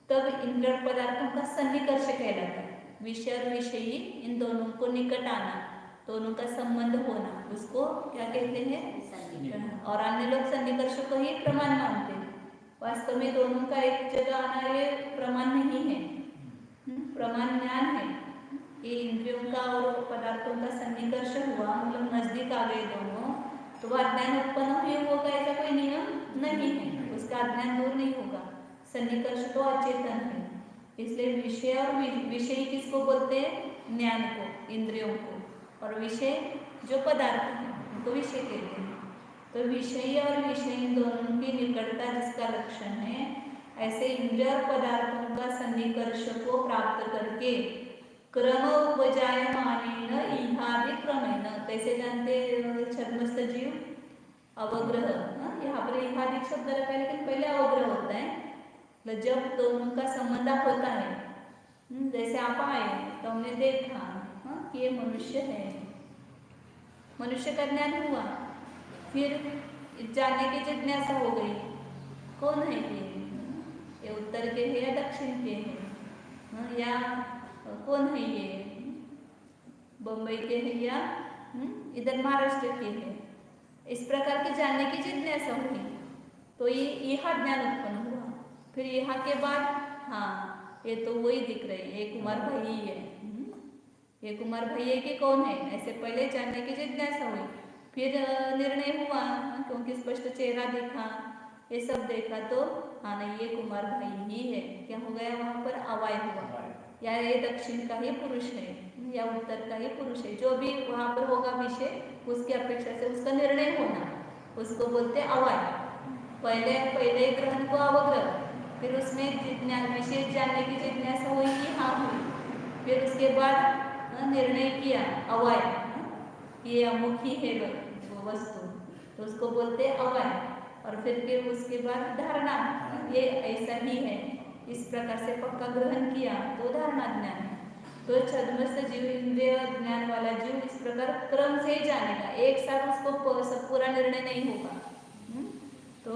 तब इंद्रिय पदार्थों का सन्निकर्ष कहलाता है। विषय और विषयी इन दोनों को निकट आना, दोनों का संबंध होना, उसको क्या कहते हैं? और अन्य लोग सन्निकर्ष को ही प्रमाण मानते हैं। वास्तव में दोनों का एक जगह आना ये प्रमाण नहीं है, प्रमाण ज्ञान है। ये इंद्रियों का और पदार्थों का सन्निकर्ष हुआ मतलब नजदीक आ गए दोनों, सुबह अज्ञान उत्पन्न ही होगा ऐसा कोई नियम नहीं है, उसका अज्ञान दूर नहीं होगा। सन्निकर्ष तो अचेतन है, इसलिए विषय और विषय किसको बोलते हैं? ज्ञान को, इंद्रियों को, और विषय जो पदार्थ है उनको विषय कहते हैं। तो विषय और विषय दोनों की निकटता जिसका लक्षण है, ऐसे इंद्रिय और पदार्थों का सन्निकर्ष को प्राप्त करके क्रम उपजायमानेन इहादि क्रमेण, कैसे जानते छद्मस्थ जीव? अवग्रह, यहाँ पर इहादि शब्द रखा है लेकिन पहले अवग्रह होता है। जब दोनों का संबंध होता है, जैसे आप आए तो हमने देखा कि ये मनुष्य है, मनुष्य का ज्ञान हुआ, फिर जानने की जिज्ञासा हो गई, कौन है ये उत्तर के है या दक्षिण के है, या कौन है ये बम्बई के है या इधर महाराष्ट्र के है, इस प्रकार के जानने की जिज्ञासा हुई, तो ये यहाँ ज्ञान उत्पन्न हुआ। फिर यहाँ के बाद हाँ ये तो वही दिख रहे हैं, ये कुमार भाई ही है, ये कुमार भाई है कि कौन है, ऐसे पहले जानने की जिज्ञासा हुई, फिर निर्णय हुआ क्योंकि स्पष्ट चेहरा देखा, ये सब देखा, तो हाँ नहीं ये कुमार भाई ही है। क्या हो गया वहाँ पर? अवाय हुआ, या ये दक्षिण का ही पुरुष है या उत्तर का ही पुरुष है, जो भी वहाँ पर होगा विषय, उसकी अपेक्षा से उसका निर्णय होना, उसको बोलते अवाय। पहले ग्रहण को अवग्रह, फिर उसमें विशेष जानने की जिज्ञासा हुई कि हाँ हुई, फिर उसके बाद निर्णय किया अवाय, ये अमुखी है वो वस्तु, तो उसको बोलते अवाय। और फिर उसके बाद धारणा, ये ऐसा ही है, इस प्रकार से पक्का ग्रहण किया तो धारणा ज्ञान है। तो छद्मस्थ जीव, इंद्रिय ज्ञान वाला जीव इस प्रकार क्रम से ही जानेगा, एक साथ उसको पूरा निर्णय नहीं होगा। तो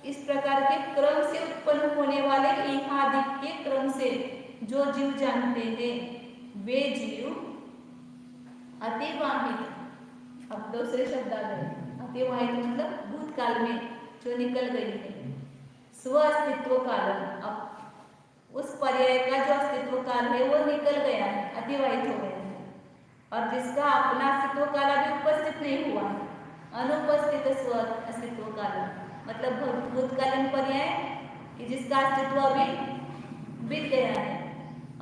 इस प्रकार के क्रम से उत्पन्न होने वाले इहादिक के क्रम से जो जीव जानते हैं वे जीव अतिवाहित, अब दूसरे शब्द आ गए, अतिवाहित मतलब भूतकाल में जो निकल गई है, स्व अस्तित्व काल, अब उस पर्याय का जो अस्तित्व काल है वो निकल गया है, अतिवाहित हो गया है, और जिसका अपना अस्तित्व काल अभी उपस्थित नहीं हुआ है, अनुपस्थित स्व अस्तित्व काल, मतलब भूतकालीन पर्याय कि जिसका अस्तित्व अभी बीत गया है,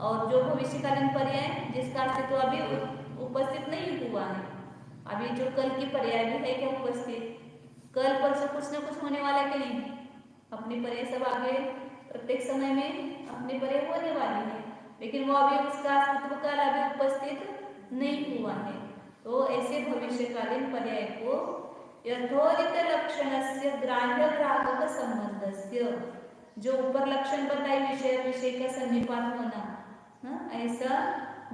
और जो भविष्यकालीन पर्याय जिसका अस्तित्व अभी उपस्थित नहीं हुआ है। अभी जो कल की पर्याय भी है क्या उपस्थित, कल परसों कुछ न कुछ होने वाला के नहीं, अपनी पर्याय सब आगे प्रत्येक समय में अपनी पर्याय होने वाली है, लेकिन वो अभी उसका अस्तित्व काल अभी उपस्थित नहीं हुआ है। तो ऐसे भविष्यकालीन पर्याय को यथोदित लक्षणस्य ग्राह्य ग्राहक संबंधस्य, जो ऊपर लक्षण बताए विषय का सन्निपात होना, ऐसा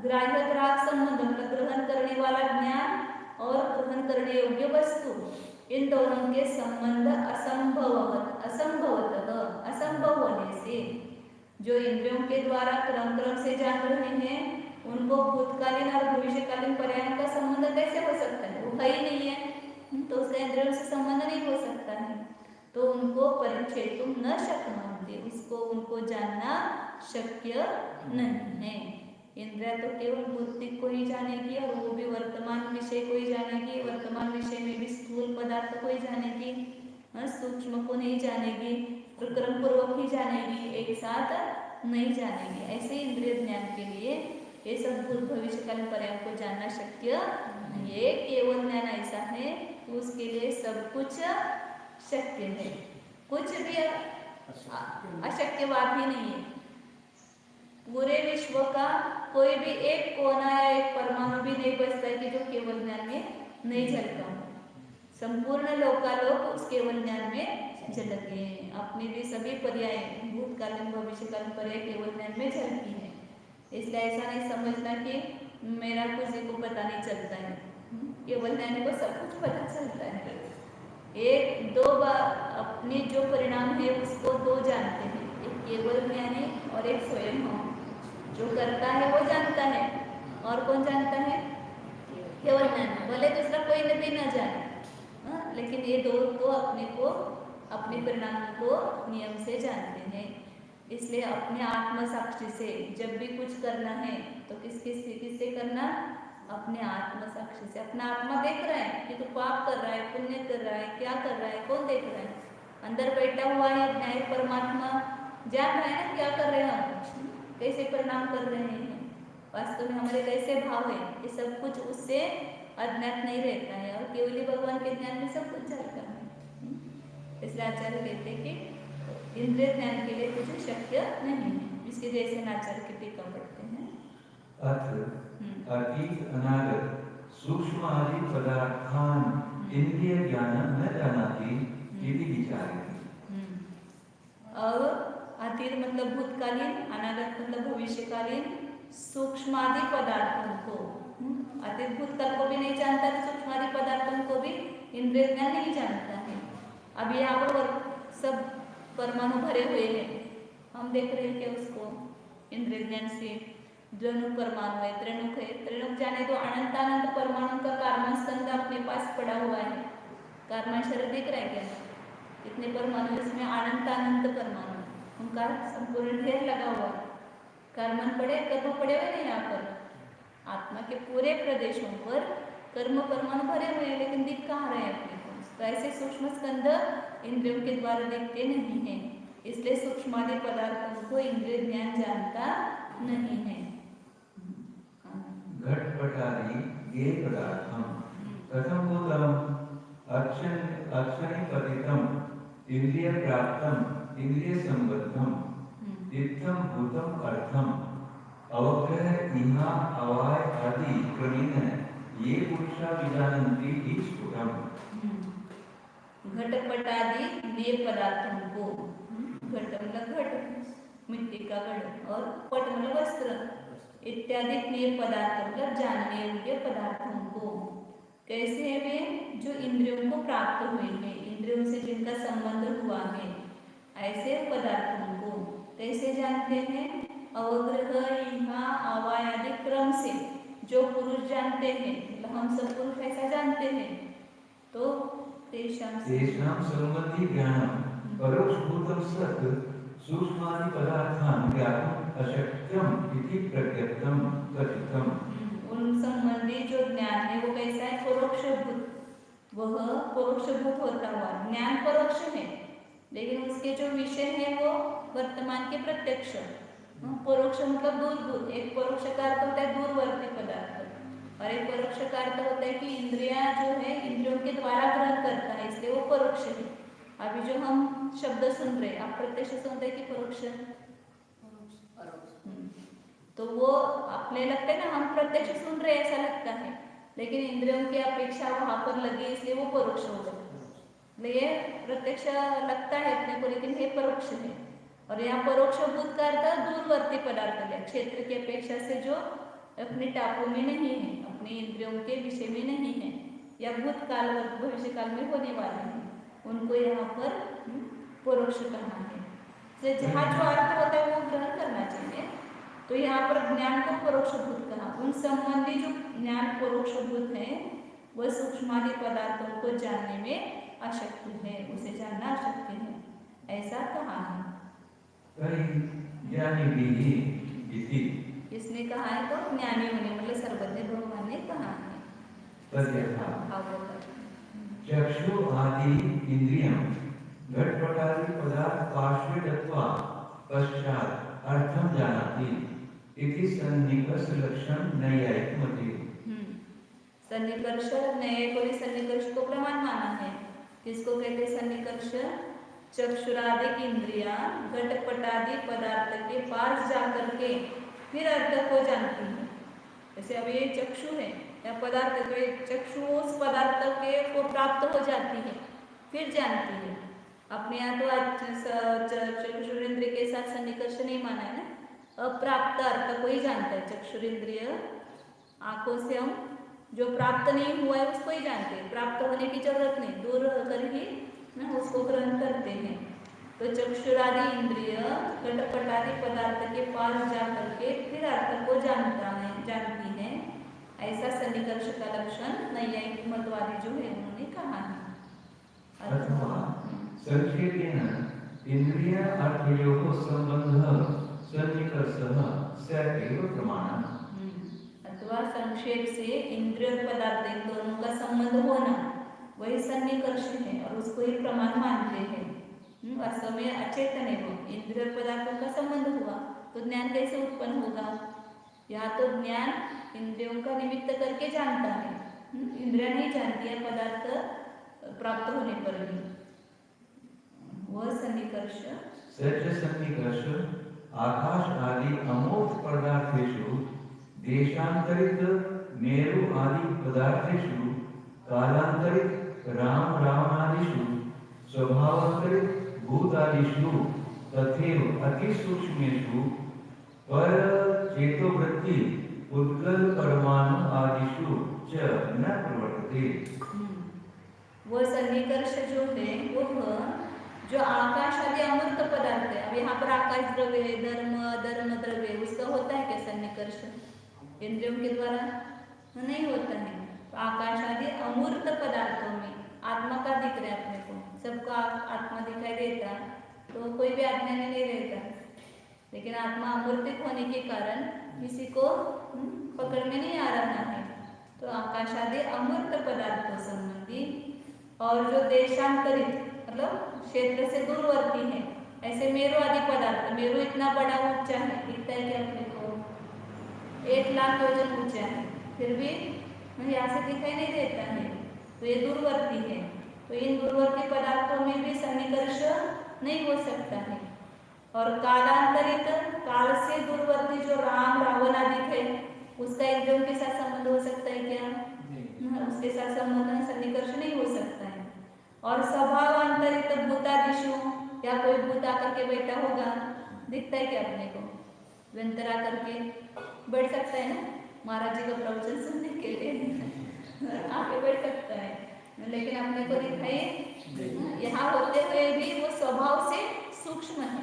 ग्राह्य ग्राहक संबंध मतलब ग्रहण करने वाला ज्ञान और ग्रहण करने योग्य वस्तु, इन दोनों के संबंध असंभव होने से जो इंद्रियों के द्वारा क्रम से जान रहे हैं उनको भूतकालीन और भविष्यकालीन पर्यायों का संबंध कैसे हो सकता है? वो है ही नहीं है, तो उसका इंद्रियों से संबंध नहीं हो सकता है, तो उनको परिच्छेदुम न शक्नुवन्ति, उसको उनको जानना शक्य नहीं है। इंद्रिया तो केवल भौतिक को ही जानेगी, और वो भी वर्तमान विषय को ही जानेगी, वर्तमान विषय में भी स्थूल पदार्थ को ही जानेगी, सूक्ष्म को नहीं जानेगी, प्रक्रम पूर्वक ही जानेगी, एक साथ नहीं जानेगी। ऐसे इंद्रिय ज्ञान के लिए ये सब भूत भविष्यकालीन पर्यायों को जानना शक्य नहीं है। केवल ज्ञान ऐसा है कि उसके लिए सब कुछ शक्य है, कुछ भी अशक्य बात ही नहीं है। पूरे विश्व का कोई भी एक कोना या एक परमाणु भी नहीं बचता है कि जो केवल ज्ञान में नहीं झलका हो। संपूर्ण लोकालोक उस केवल ज्ञान में झलके हैं। अपने भी सभी पर्याय भूतकालीन भविष्यकालीन पर्याय केवल ज्ञान में झलकी है। इसलिए ऐसा नहीं समझना कि मेरा किसी को पता नहीं चलता है, केवल ज्ञान को सब कुछ पता चलता है। एक दो बार अपने जो परिणाम है उसको दो जानते हैं, एक केवल ज्ञानी और एक स्वयं हो। जो करता है वो जानता है, और कौन जानता है? केवल ज्ञानी, भले दूसरा कोई भी न जाने, लेकिन ये दो तो अपने को अपने परिणाम को नियम से जानते हैं। इसलिए अपने आत्म साक्षी से जब भी कुछ करना है तो किससे करना? अपने आत्म साक्षी से। अपना आत्मा देख रहा है कि तू पाप कर रहा है, पुण्य कर रहा है, क्या कर रहा है, कौन देख रहा है? अंदर बैठा हुआ है न्याय परमात्मा, जान रहा है ना क्या कर रहे हैं हम, कैसे परिणाम कर रहे हैं, वास्तव में हमारे कैसे भाव है, ये सब कुछ उससे अज्ञात नहीं रहता है और केवली भगवान के ज्ञान में सब कुछ चलता है। इसलिए आचार्य कहते हैं कि इंद्रिय ज्ञान के लिए कुछ शक्य नहीं है। इसके जैसे आचार्य की टीका पढ़ते हैं। अतीत अनागत सूक्ष्म आदि पदार्थान इंद्रिय ज्ञान न जानाति इति विचारति। अब अतीत मतलब भूतकालीन, अनागत मतलब भविष्यकालीन, सूक्ष्म आदि पदार्थों को, अतीत भूतकाल को भी नहीं जानता, सूक्ष्म आदि पदार्थों को भी इंद्रिय ज्ञान नहीं जानता है। अब यहाँ पर सब परमाणु भरे हुए हैं, हम देख रहे हैं कि उसको इंद्रिय ज्ञान से द्वनु परमाणु है, त्रिणुक है, त्रिणुक जाने तो अनंत अनंत परमाणु का कार्बन स्कंद अपने पास पड़ा हुआ है। कार्बन शरीर दिख रहा है क्या? इतने परमाणु, इसमें अनंत अनंत परमाणु, उनका संपूर्ण ढेर लगा हुआ। कर्म पड़े, कर्म पड़े हुए नहीं यहाँ पर, आत्मा के पूरे प्रदेशों पर कर्म परमाणु भरे हुए हैं, लेकिन दिख कहाँ रहे हैं अपने को? तो ऐसे सूक्ष्म स्कंद इंद्रियों के द्वारा दिखते नहीं है, इसलिए सूक्ष्मादि पदार्थों को इंद्रिय ज्ञान जानता नहीं है। घटपटादि ये पदार्थम कथम भूतम अक्षनि पतितम इंद्रिय प्राप्तम इंद्रिय संबद्धम इत्थम भूतम अर्थम अवग्रह इहा अवाय आदि क्रमेण ये पुरुषा विजानन्ति इति स्फुटम। घटपटादि ये पदार्थों को, घट मतलब घट, मिट्टी का घट, और पट मतलब वस्त्र, इत्यादि प्रिय पदार्थ मतलब जानने योग्य पदार्थों को, कैसे वे जो इंद्रियों को प्राप्त हुए हैं, इंद्रियों से जिनका संबंध हुआ है, ऐसे पदार्थों को कैसे जानते हैं? अवग्रह इहा अवाय आदि क्रम से, जो पुरुष जानते हैं, मतलब हम सब पुरुष ऐसा जानते हैं, तो तेषां संबंधी ज्ञानम परोक्षभूतम सत् सूक्ष्मादि पदार्थान ज्ञातुम अशक्यम इति प्रत्यक्षम कथितम। उन संबंधी जो ज्ञान है वो कैसा है? परोक्षभूत, वह परोक्षभूत होता हुआ ज्ञान परोक्ष है, लेकिन उसके जो विषय है वो वर्तमान के प्रत्यक्ष। परोक्ष मतलब दूर, एक परोक्ष का अर्थ होता है दूरवर्ती पदार्थ, और एक परोक्ष का अर्थ होता है कि इंद्रिया जो है इंद्रियों के द्वारा ग्रहण करता है, इसलिए वो परोक्ष है। अभी जो हम शब्द सुन रहे, आप प्रत्यक्ष सुनते हैं कि परोक्ष? तो वो अपने लगता है ना, हम प्रत्यक्ष सुन रहे ऐसा लगता है, लेकिन इंद्रियों की अपेक्षा वहां पर लगी, इसलिए वो परोक्ष हो गया। ये प्रत्यक्ष लगता है अपने को, लेकिन ये परोक्ष है। और यहाँ परोक्ष भूत का अर्थ दूरवर्ती पदार्थ है, क्षेत्र की अपेक्षा से जो अपने टापू में नहीं है, अपने इंद्रियों के विषय में नहीं है, या भूतकाल भविष्य काल में होने वाले हैं, उनको यहाँ पर परोक्ष कहा है। तो जहाँ जो अर्थ होता है वो ग्रहण करना चाहिए, तो यहाँ पर ज्ञान को परोक्ष भूत कहा। उन संबंधी जो ज्ञान परोक्ष भूत है वह सूक्ष्मादि पदार्थों को जानने में अशक्य है, उसे जानना अशक्य है, ऐसा कहा है। इसने कहा है तो ज्ञानी होने मतलब सर्वज्ञ भगवान ने कहा है। चक्षु आदि इंद्रियम घटपटादि पदार्थ आश्रयत्वा पश्चात अर्थम जानाति इति सन्निकर्ष लक्षण नैयायिक मति। सन्निकर्ष, नैयायिकों ने सन्निकर्ष को प्रमाण माना है। किसको कहते हैं सन्निकर्ष? चक्षुरादि इंद्रियां घटपटादि पदार्थ के पास जाकर के फिर अर्थ को जानती है। जैसे अब ये चक्षु है या पदार्थ, तो चक्षु उस पदार्थ के को प्राप्त हो जाती है फिर जानती है। अपने यहाँ तो चक्षुरेंद्रिय के साथ सन्निकर्ष नहीं माना है ना, अप्राप्त अर्थ को ही जानता है। चक्षुरेंद्रिय आंखों से हम जो प्राप्त नहीं हुआ है उसको ही जानते हैं, प्राप्त होने की जरूरत नहीं, दूर कर ही ना उसको ग्रहण करते हैं। तो चक्षुरादि इंद्रिय घटपटादि पदार्थ के पास जा करके फिर अर्थ को जानती है, ऐसा सन्निकर्ष का लक्षण नैयायिक मतवादी जो है उन्होंने कहा है। संक्षेपेण इंद्रिय अर्थयोः संबंधः सन्निकर्षः स एव प्रमाणम्। अथवा संक्षेप से इंद्रिय और पदार्थ इन दोनों का संबंध होना वही सन्निकर्ष है और उसको ही प्रमाण मानते हैं। वास्तव में अचेतन है वो, इंद्रिय और पदार्थों का संबंध हुआ तो ज्ञान कैसे उत्पन्न होगा? यहाँ तो ज्ञान इंद्रियों का निमित्त करके जानता है, इंद्रिया नहीं जानती है पदार्थ प्राप्त होने पर भी। वह सन्निकर्ष सच सन्निकर्ष आकाश आदि अमूर्त पदार्थेषु देशांतरित मेरु आदि पदार्थेषु कालांतरित राम रावणादिषु स्वभावांतरित भूतादिषु तथैव अति सूक्ष्मेषु पर चेतोवृत्ति उद्गल परमाणु आदिषु च न प्रवर्तते। वह सन्निकर्ष जो है वह जो आकाश आदि अमूर्त पदार्थ है। अब यहाँ पर आकाश द्रव्य है, धर्म द्रव्य, उसका होता है क्या सन्निकर्ष? इंद्रियों के द्वारा नहीं होता है। तो आकाश आदि अमूर्त पदार्थों में आत्मा का दिख रहा है अपने को, सबका आत्मा दिखाई देता तो कोई भी आत्मा नहीं रहता, लेकिन आत्मा अमूर्तिक होने के कारण किसी को पकड़ में नहीं आ रहा है। तो आकाश आदि अमूर्त पदार्थों संबंधी और जो देशांतरित मतलब क्षेत्र से दूरवर्ती है, ऐसे मेरु आदि पदार्थ, मेरु इतना बड़ा ऊंचा है, दिखता है कि अपने को 1 लाख योजन ऊंचा है, फिर भी यहाँ से दिखाई नहीं देता है, तो ये दूरवर्ती है। तो इन दूरवर्ती पदार्थों में भी सन्निकर्ष नहीं हो सकता है। और कालांतरित, काल से दूरवर्ती जो राम रावण आदि है, उसका इंद्रियों के साथ संबंध हो सकता है क्या? उसके साथ संबंध सन्निकर्ष नहीं हो सकता है। और स्वभावांतरित भूतादिशु, या कोई भूत आकर के बैठा होगा, दिखता है क्या अपने को? व्यंतरा करके बैठ सकता है ना, महाराज जी का प्रवचन सुनने के लिए आके बैठ सकता है, लेकिन अपने को दिखाई यहाँ होते हुए भी वो स्वभाव से सूक्ष्म है।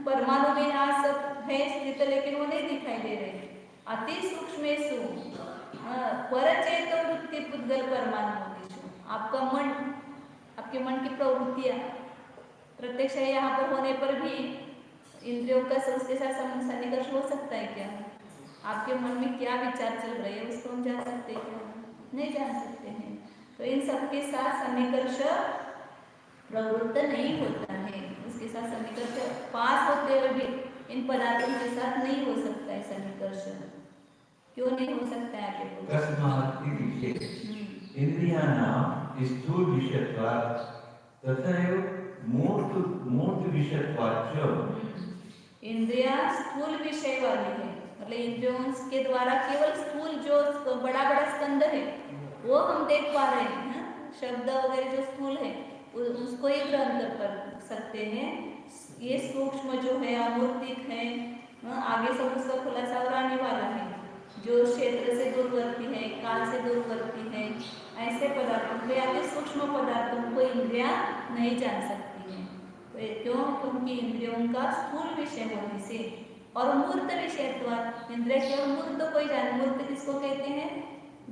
परमाणु में यहाँ सब है स्थित, लेकिन वो नहीं दिखाई दे रहे। अति सूक्ष्मेषु परचेतो वृत्ति पुद्गल परमाणु। आपका मन, आपके मन की प्रवृत्तियाँ प्रत्यक्ष यहाँ पर होने पर भी इंद्रियों का उसके साथ सन्निकर्ष हो सकता है क्या? आपके मन में क्या विचार चल रहे हैं उसको हम जान सकते हैं क्या? नहीं जान सकते हैं। तो इन सबके साथ सन्निकर्ष प्रवृत्त नहीं होता है, उसके साथ सन्निकर्ष पास होते हुए भी इन पदार्थों के साथ नहीं हो सकता है सन्निकर्ष। क्यों नहीं हो सकता है आगे? तस्मात् इति चेत् इंद्रियाणां स्थूल विषयत्वात् तथैव मूर्त विषयत्वात् च। इंद्रियां स्थूल विषय वाली है, मतलब इंद्रियों के द्वारा केवल स्थूल जो बड़ा बड़ा स्कंद है वो हम देख पा रहे हैं, शब्द वगैरह जो स्थूल है उसको ही ग्रहण कर सकते हैं। ये सूक्ष्म जो है अमूर्तिक है, आगे सब उसका खुलासा और आने वाला है, जो क्षेत्र से दूरवर्ती है, काल से दूरवर्ती है, ऐसे पदार्थों को या फिर सूक्ष्म पदार्थों को इंद्रियां नहीं जान सकती हैं। तो क्यों? क्योंकि इंद्रियों का स्थूल विषय होने से। और मूर्त विषयत्वात्, इंद्रिय केवल मूर्त को ही जान। मूर्त किसको कहते हैं?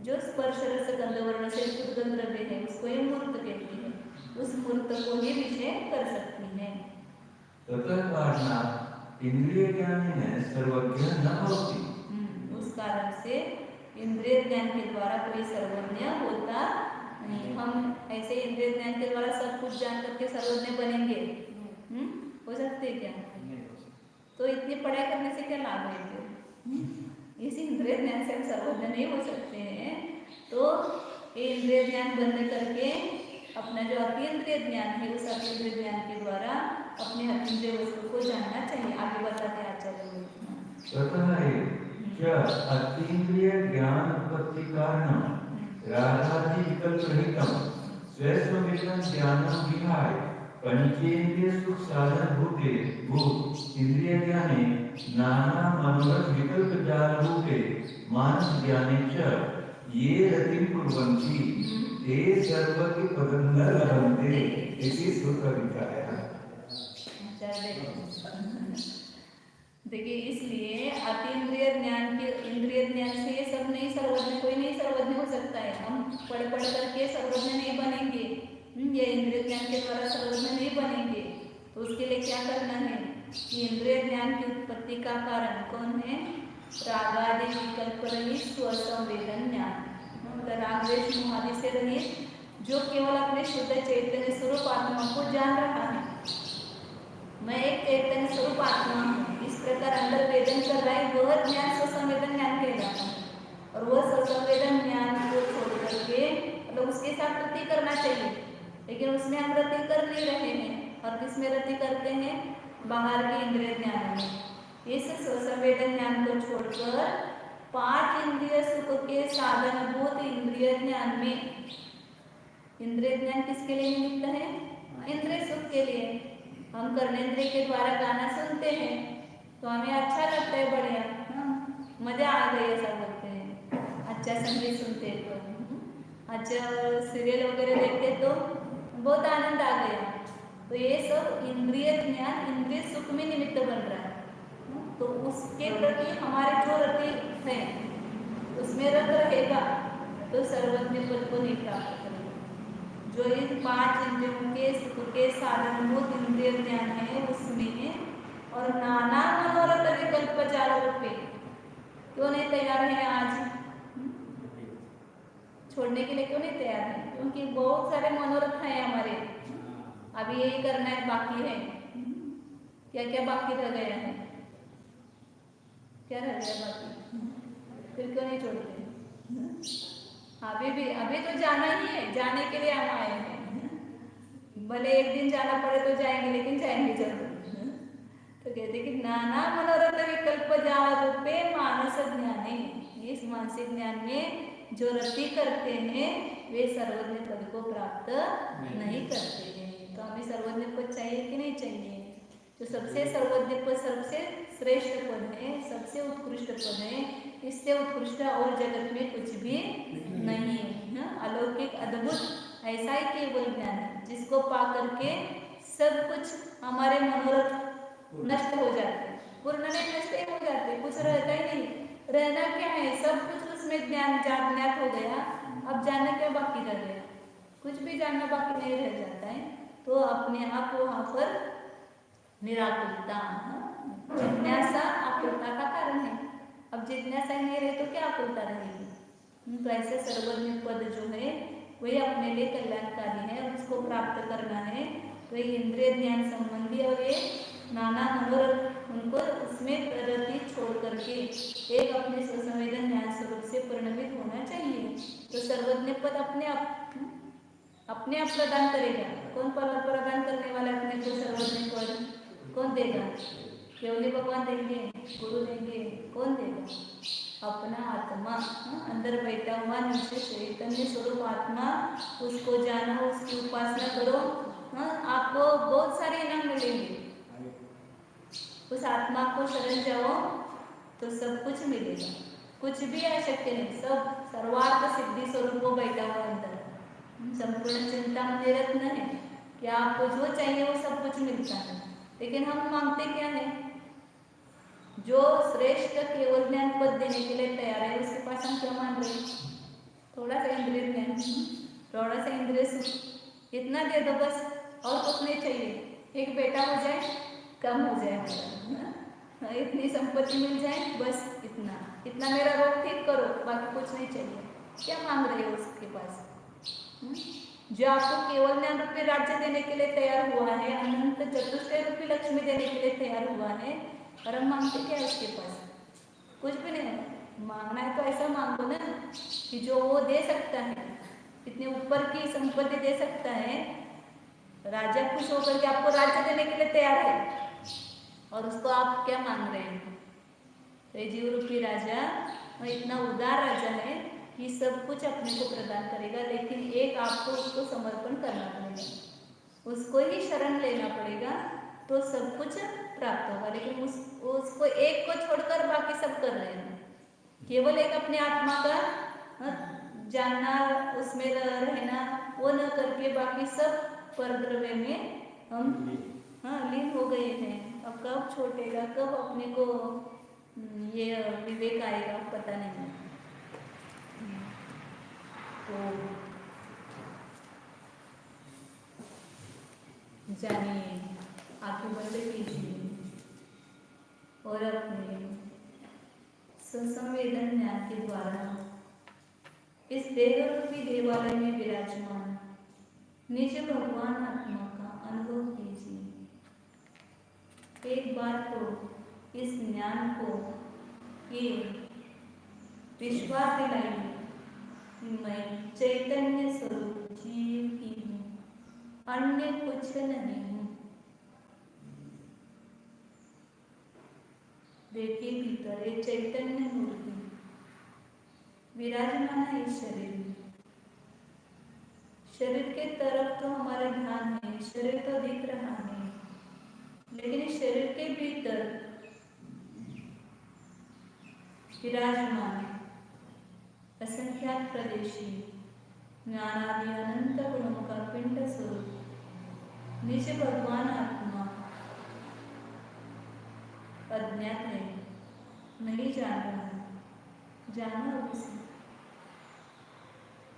जो स्पर्श रस गंध वर्ण से शुद्ध द्रव्य है उसको ही मूर्त कहते हैं। उस मूर्त को ही विषय कर सकती है। ततः कारणात् इंद्रिय ज्ञानेन सर्वज्ञ न भवति। उस कारण से इंद्रिय ज्ञान के द्वारा कोई सर्वज्ञ होता नहीं। हम ऐसे इंद्रिय ज्ञान के द्वारा सब कुछ जान करके सर्वज्ञ बनेंगे? हो सकते हैं क्या? तो इतनी पढ़ाई करने से क्या लाभ है फिर? इस इंद्रिय ज्ञान से हम सर्वज्ञ नहीं हो सकते हैं। तो ये इंद्रिय ज्ञान बंद करके अपना जो अतीन्द्रिय ज्ञान है उस अतीन्द्रिय ज्ञान के द्वारा अपने अतीन्द्रिय वस्तु को जानना चाहिए। आगे बताते आचार्य। अतीन्द्रिय ज्ञान उत्पत्ति कारणम रागादि विकल्प रहितम स्वस्वविषयं ज्ञानं विहाय पंचेन्द्रिय सुख साधन भूते भूत इंद्रिय ज्ञाने नाना मनोरथ विकल्प जाल रूपे मानस ज्ञाने च ये रतिं कुर्वन्ति ते सर्वज्ञ पदं न लभन्ते इति सूत्र लिखा है। देखिए, इसलिए अतीन्द्रिय ज्ञान के इंद्रिय ज्ञान से ये सब नहीं सर्वज्ञ, कोई नहीं सर्वज्ञ हो सकता है। हम पढ़ करके सर्वज्ञ नहीं बनेंगे, ये इंद्रिय ज्ञान के द्वारा सर्वज्ञ नहीं बनेंगे। तो उसके लिए क्या करना है कि इंद्रिय ज्ञान की उत्पत्ति का कारण कौन है? रागादि विकल्प रहित स्वसंवेदन ज्ञान, मतलब राग द्वेष मोह आदि से रहित, जो केवल अपने शुद्ध चैतन्य स्वरूप आत्मा को जान रहा है। मैं एक चैतन्य स्वरूप आत्मा हूँ, इस प्रकार अंदर वेदन कर रहा है, वह ज्ञान स्वसंवेदन ज्ञान कहलाता है। और वह स्वसंवेदन ज्ञान को छोड़ करके मतलब उसके साथ रति करना चाहिए, लेकिन उसमें हम रति कर नहीं रहे हैं। और किसमें रति करते हैं? बाहर के इंद्रिय ज्ञान में। इस स्वसंवेदन ज्ञान को छोड़कर 5 इंद्रिय सुख के साधनभूत इंद्रिय ज्ञान में, इंद्रिय ज्ञान किसके लिए निमित्त है? इंद्रिय सुख के लिए। हम कर्णेंद्रिय के द्वारा गाना सुनते हैं तो हमें अच्छा लगता है, बढ़िया, मजा आ गई ऐसा बोलते हैं। अच्छा संगीत सुनते तो, अच्छा सीरियल वगैरह देखते तो बहुत आनंद आ गया। तो ये सब इंद्रिय ज्ञान इंद्रिय सुख में निमित्त बन रहा है। तो उसके प्रति हमारे जो रति है उसमें रत रहेगा तो सर्वज्ञ पद को नहीं प्राप्त करेगा। जो इन 5 इंद्रियों के सुख के साधनभूत इंद्रिय ज्ञान है उसमें, और नाना मनोरथ विकल्प जाल रूपे क्यों नहीं तैयार है आज? छोड़ने के लिए क्यों नहीं तैयार है? क्योंकि बहुत सारे मनोरथ हैं हमारे, अभी यही करना है, बाकी है। क्या क्या बाकी रह गया है? क्या रह गया बाकी? फिर क्यों नहीं छोड़ते? अभी तो जाना ही है, जाने के लिए हम आए हैं। भले एक दिन जाना पड़े तो जाएंगे, लेकिन जाएंगे जरूर। तो कहते कि नाना मनोरथ विकल्प जाल रूपे मानस ज्ञाने, इस मानसिक ज्ञान में जो रति करते हैं वे सर्वज्ञ पद को प्राप्त नहीं करते हैं। तो हमें सर्वज्ञ पद चाहिए कि नहीं चाहिए? तो सबसे सर्वज्ञ पद सबसे श्रेष्ठ पद है, सबसे उत्कृष्ट पद है। इससे उत्कृष्ट और जगत में कुछ भी नहीं है। अलौकिक अद्भुत ऐसा ही केवल ज्ञान है जिसको पा करके सब कुछ हमारे मनोरथ नष्ट हो जाते, पूर्ण नहीं नष्ट ही हो जाते, कुछ रहता ही नहीं। रहना क्या है? सब कुछ उसमें ज्ञान ज्ञात हो गया, अब जानना क्या बाकी रह गया? कुछ भी जानना बाकी नहीं रह जाता है। तो अपने आप वहाँ पर निराकुलता, जिज्ञासा आकुलता का कारण है। अब जिज्ञासा नहीं रहे तो क्या आकुलता रहेगी? तो ऐसे सर्वज्ञ पद जो है वही अपने लिए कल्याणकारी है, उसको प्राप्त करना है। तो ये इंद्रिय ज्ञान संबंधी और ये नाना मनोरथ उनको उसमें रति छोड़ करके एक अपने स्वसंवेदन ज्ञान स्वरूप से परिणमित होना चाहिए। तो सर्वज्ञ पद अपने आप प्रदान करेगा। कौन प्रदान करने वाला अपने को सर्वज्ञ पद? कौन देगा? केवली भगवान देंगे? गुरु देंगे? कौन देगा? अपना आत्मा, अंदर बैठा हुआ निश्चय चैतन्य स्वरूप आत्मा, उसको जानो, उसकी उपासना करो, आपको बहुत सारे इनाम मिलेंगे। उस आत्मा को शरण जाओ तो सब कुछ मिलेगा, कुछ भी अशक्य नहीं। सब सर्वार्थ सिद्धि स्वरूप को बैठा हुआ अंदर संपूर्ण चिंता में रत्न है कि आपको जो चाहिए वो सब कुछ मिलता है। लेकिन हम मांगते क्या है? जो श्रेष्ठ केवल ज्ञान पद देने के लिए तैयार है उसके पास हम क्या मांग रहे हैं? थोड़ा सा इंद्रिय ज्ञान, थोड़ा सा इंद्रिय सुख, इतना दे दो बस, और कुछ नहीं चाहिए। एक बेटा हो जाए, कम हो जाए, इतनी संपत्ति मिल जाए, बस इतना मेरा रोग ठीक करो, बाकी कुछ नहीं चाहिए। क्या मांग रहे हो उसके पास? जो आपको केवल ज्ञान रूपी राज्य देने के लिए तैयार हुआ है, अनंत चतुष्टय रूपी लक्ष्मी देने के लिए तैयार हुआ है, और हम मांगते क्या है उसके पास? कुछ भी नहीं। मांगना है तो ऐसा मांगो ना कि जो वो दे सकता है, इतने ऊपर की संपत्ति दे सकता है। राजा खुश होकर के आपको राज्य देने के लिए तैयार है, और उसको आप क्या मांग रहे हैं? तो ये जीव रूपी राजा इतना उदार राजा है कि सब कुछ अपने को प्रदान करेगा, लेकिन एक आपको उसको समर्पण करना पड़ेगा, उसको ही शरण लेना पड़ेगा, तो सब कुछ प्राप्त होगा। लेकिन उसको एक को छोड़कर बाकी सब कर रहे हैं। केवल एक अपने आत्मा का जानना, उसमें रहना, वो न करके बाकी सब परद्रव्य में हम लीन हो गए हैं। अब कब छोड़ेगा, कब अपने को ये विवेक आएगा, पता नहीं। तो जानिए, आंखें बंद कीजिए और अपने ससंवेदन ज्ञान के द्वारा इस देहरूपी देवालय में विराजमान निज भगवान आत्मा का अनुभव कीजिए। एक बार तो इस ज्ञान को ये विश्वास दिलाइए कि मैं चैतन्य स्वरूप जीव ही हूँ, अन्य कुछ नहीं हूँ। देखिए भीतर एक चैतन्य मूर्ति विराजमान है इस शरीर में। शरीर के तरफ तो हमारा ध्यान है, शरीर तो दिख रहा है, लेकिन इस शरीर के भीतर विराजमान असंख्यात प्रदेशी ज्ञानादि अनंत गुणों का पिंड स्वरूप निज भगवान आत्मा अज्ञात है, नहीं जान रहा है, जाना उसे।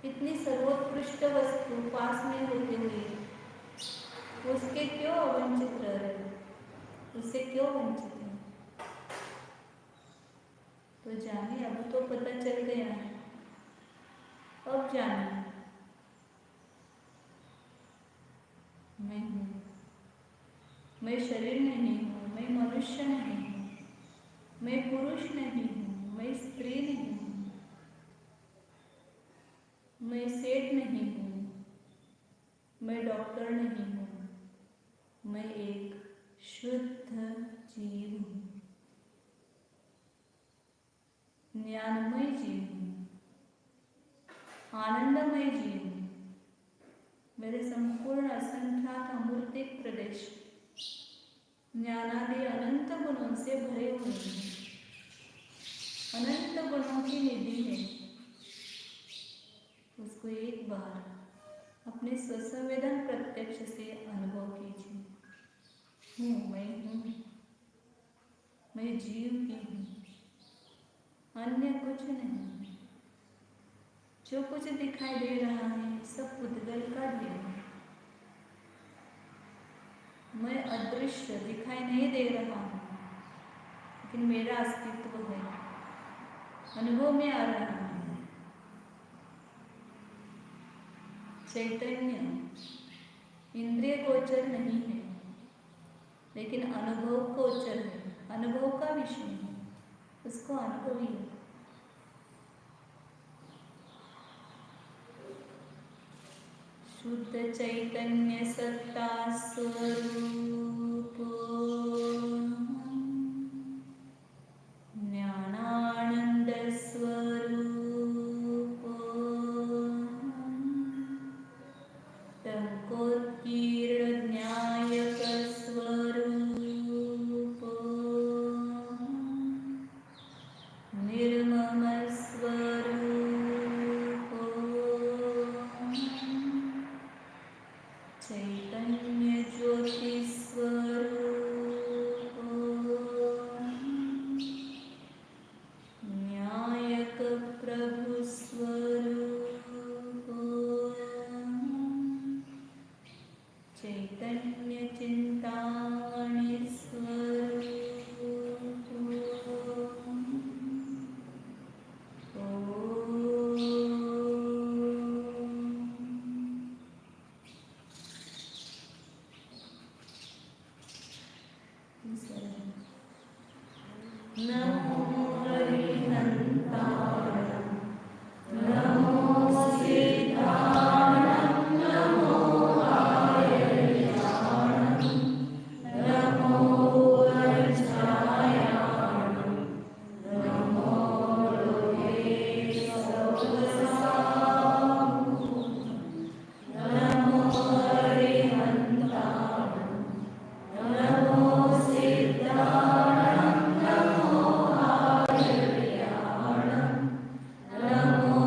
इतनी सर्वोत्कृष्ट वस्तु पास में होते हुए उसके क्यों अवंचित रह रहे, उससे क्यों वंचित है? तो जानिए, अब तो पता चल गया है, अब जानिए मैं हूँ, मैं शरीर नहीं हूँ, मैं मनुष्य नहीं हूँ, मैं पुरुष नहीं हूँ, मैं स्त्री नहीं हूँ, मैं सेठ नहीं हूँ, मैं डॉक्टर नहीं हूँ, मैं एक शुद्ध जीव हूँ, ज्ञानमय जीव हूँ, आनंदमय जीव हूँ। मेरे संपूर्ण असंख्यात अमूर्तिक प्रदेश ज्ञानादि अनंत गुणों से भरे हुए हैं, अनंत गुणों की निधि है। उसको एक बार अपने स्वसंवेदन प्रत्यक्ष से अनुभव कीजिए। मैं हूँ, मैं जीव ही हूँ, अन्य कुछ नहीं। जो कुछ दिखाई दे रहा है सब पुद्गल का ढेर है। मैं अदृश्य दिखाई नहीं दे रहा हूँ, लेकिन मेरा अस्तित्व है, अनुभव में आ रहा है। चैतन्य इंद्रिय गोचर नहीं है, लेकिन अनुभव गोचर है, अनुभव का विषय है, उसको अनुभवी है। शुद्ध चैतन्य सत्ता स्वरूप ज्ञानानंद स्वरूप टंकोत्कीर्ण न्यायक स्वरूप निर्मम स्वरूप चैतन्य ज्योति स्वरूप न्यायक प्रभु स्वरूप चैतन्य चिंतामणि स्वरूप नमो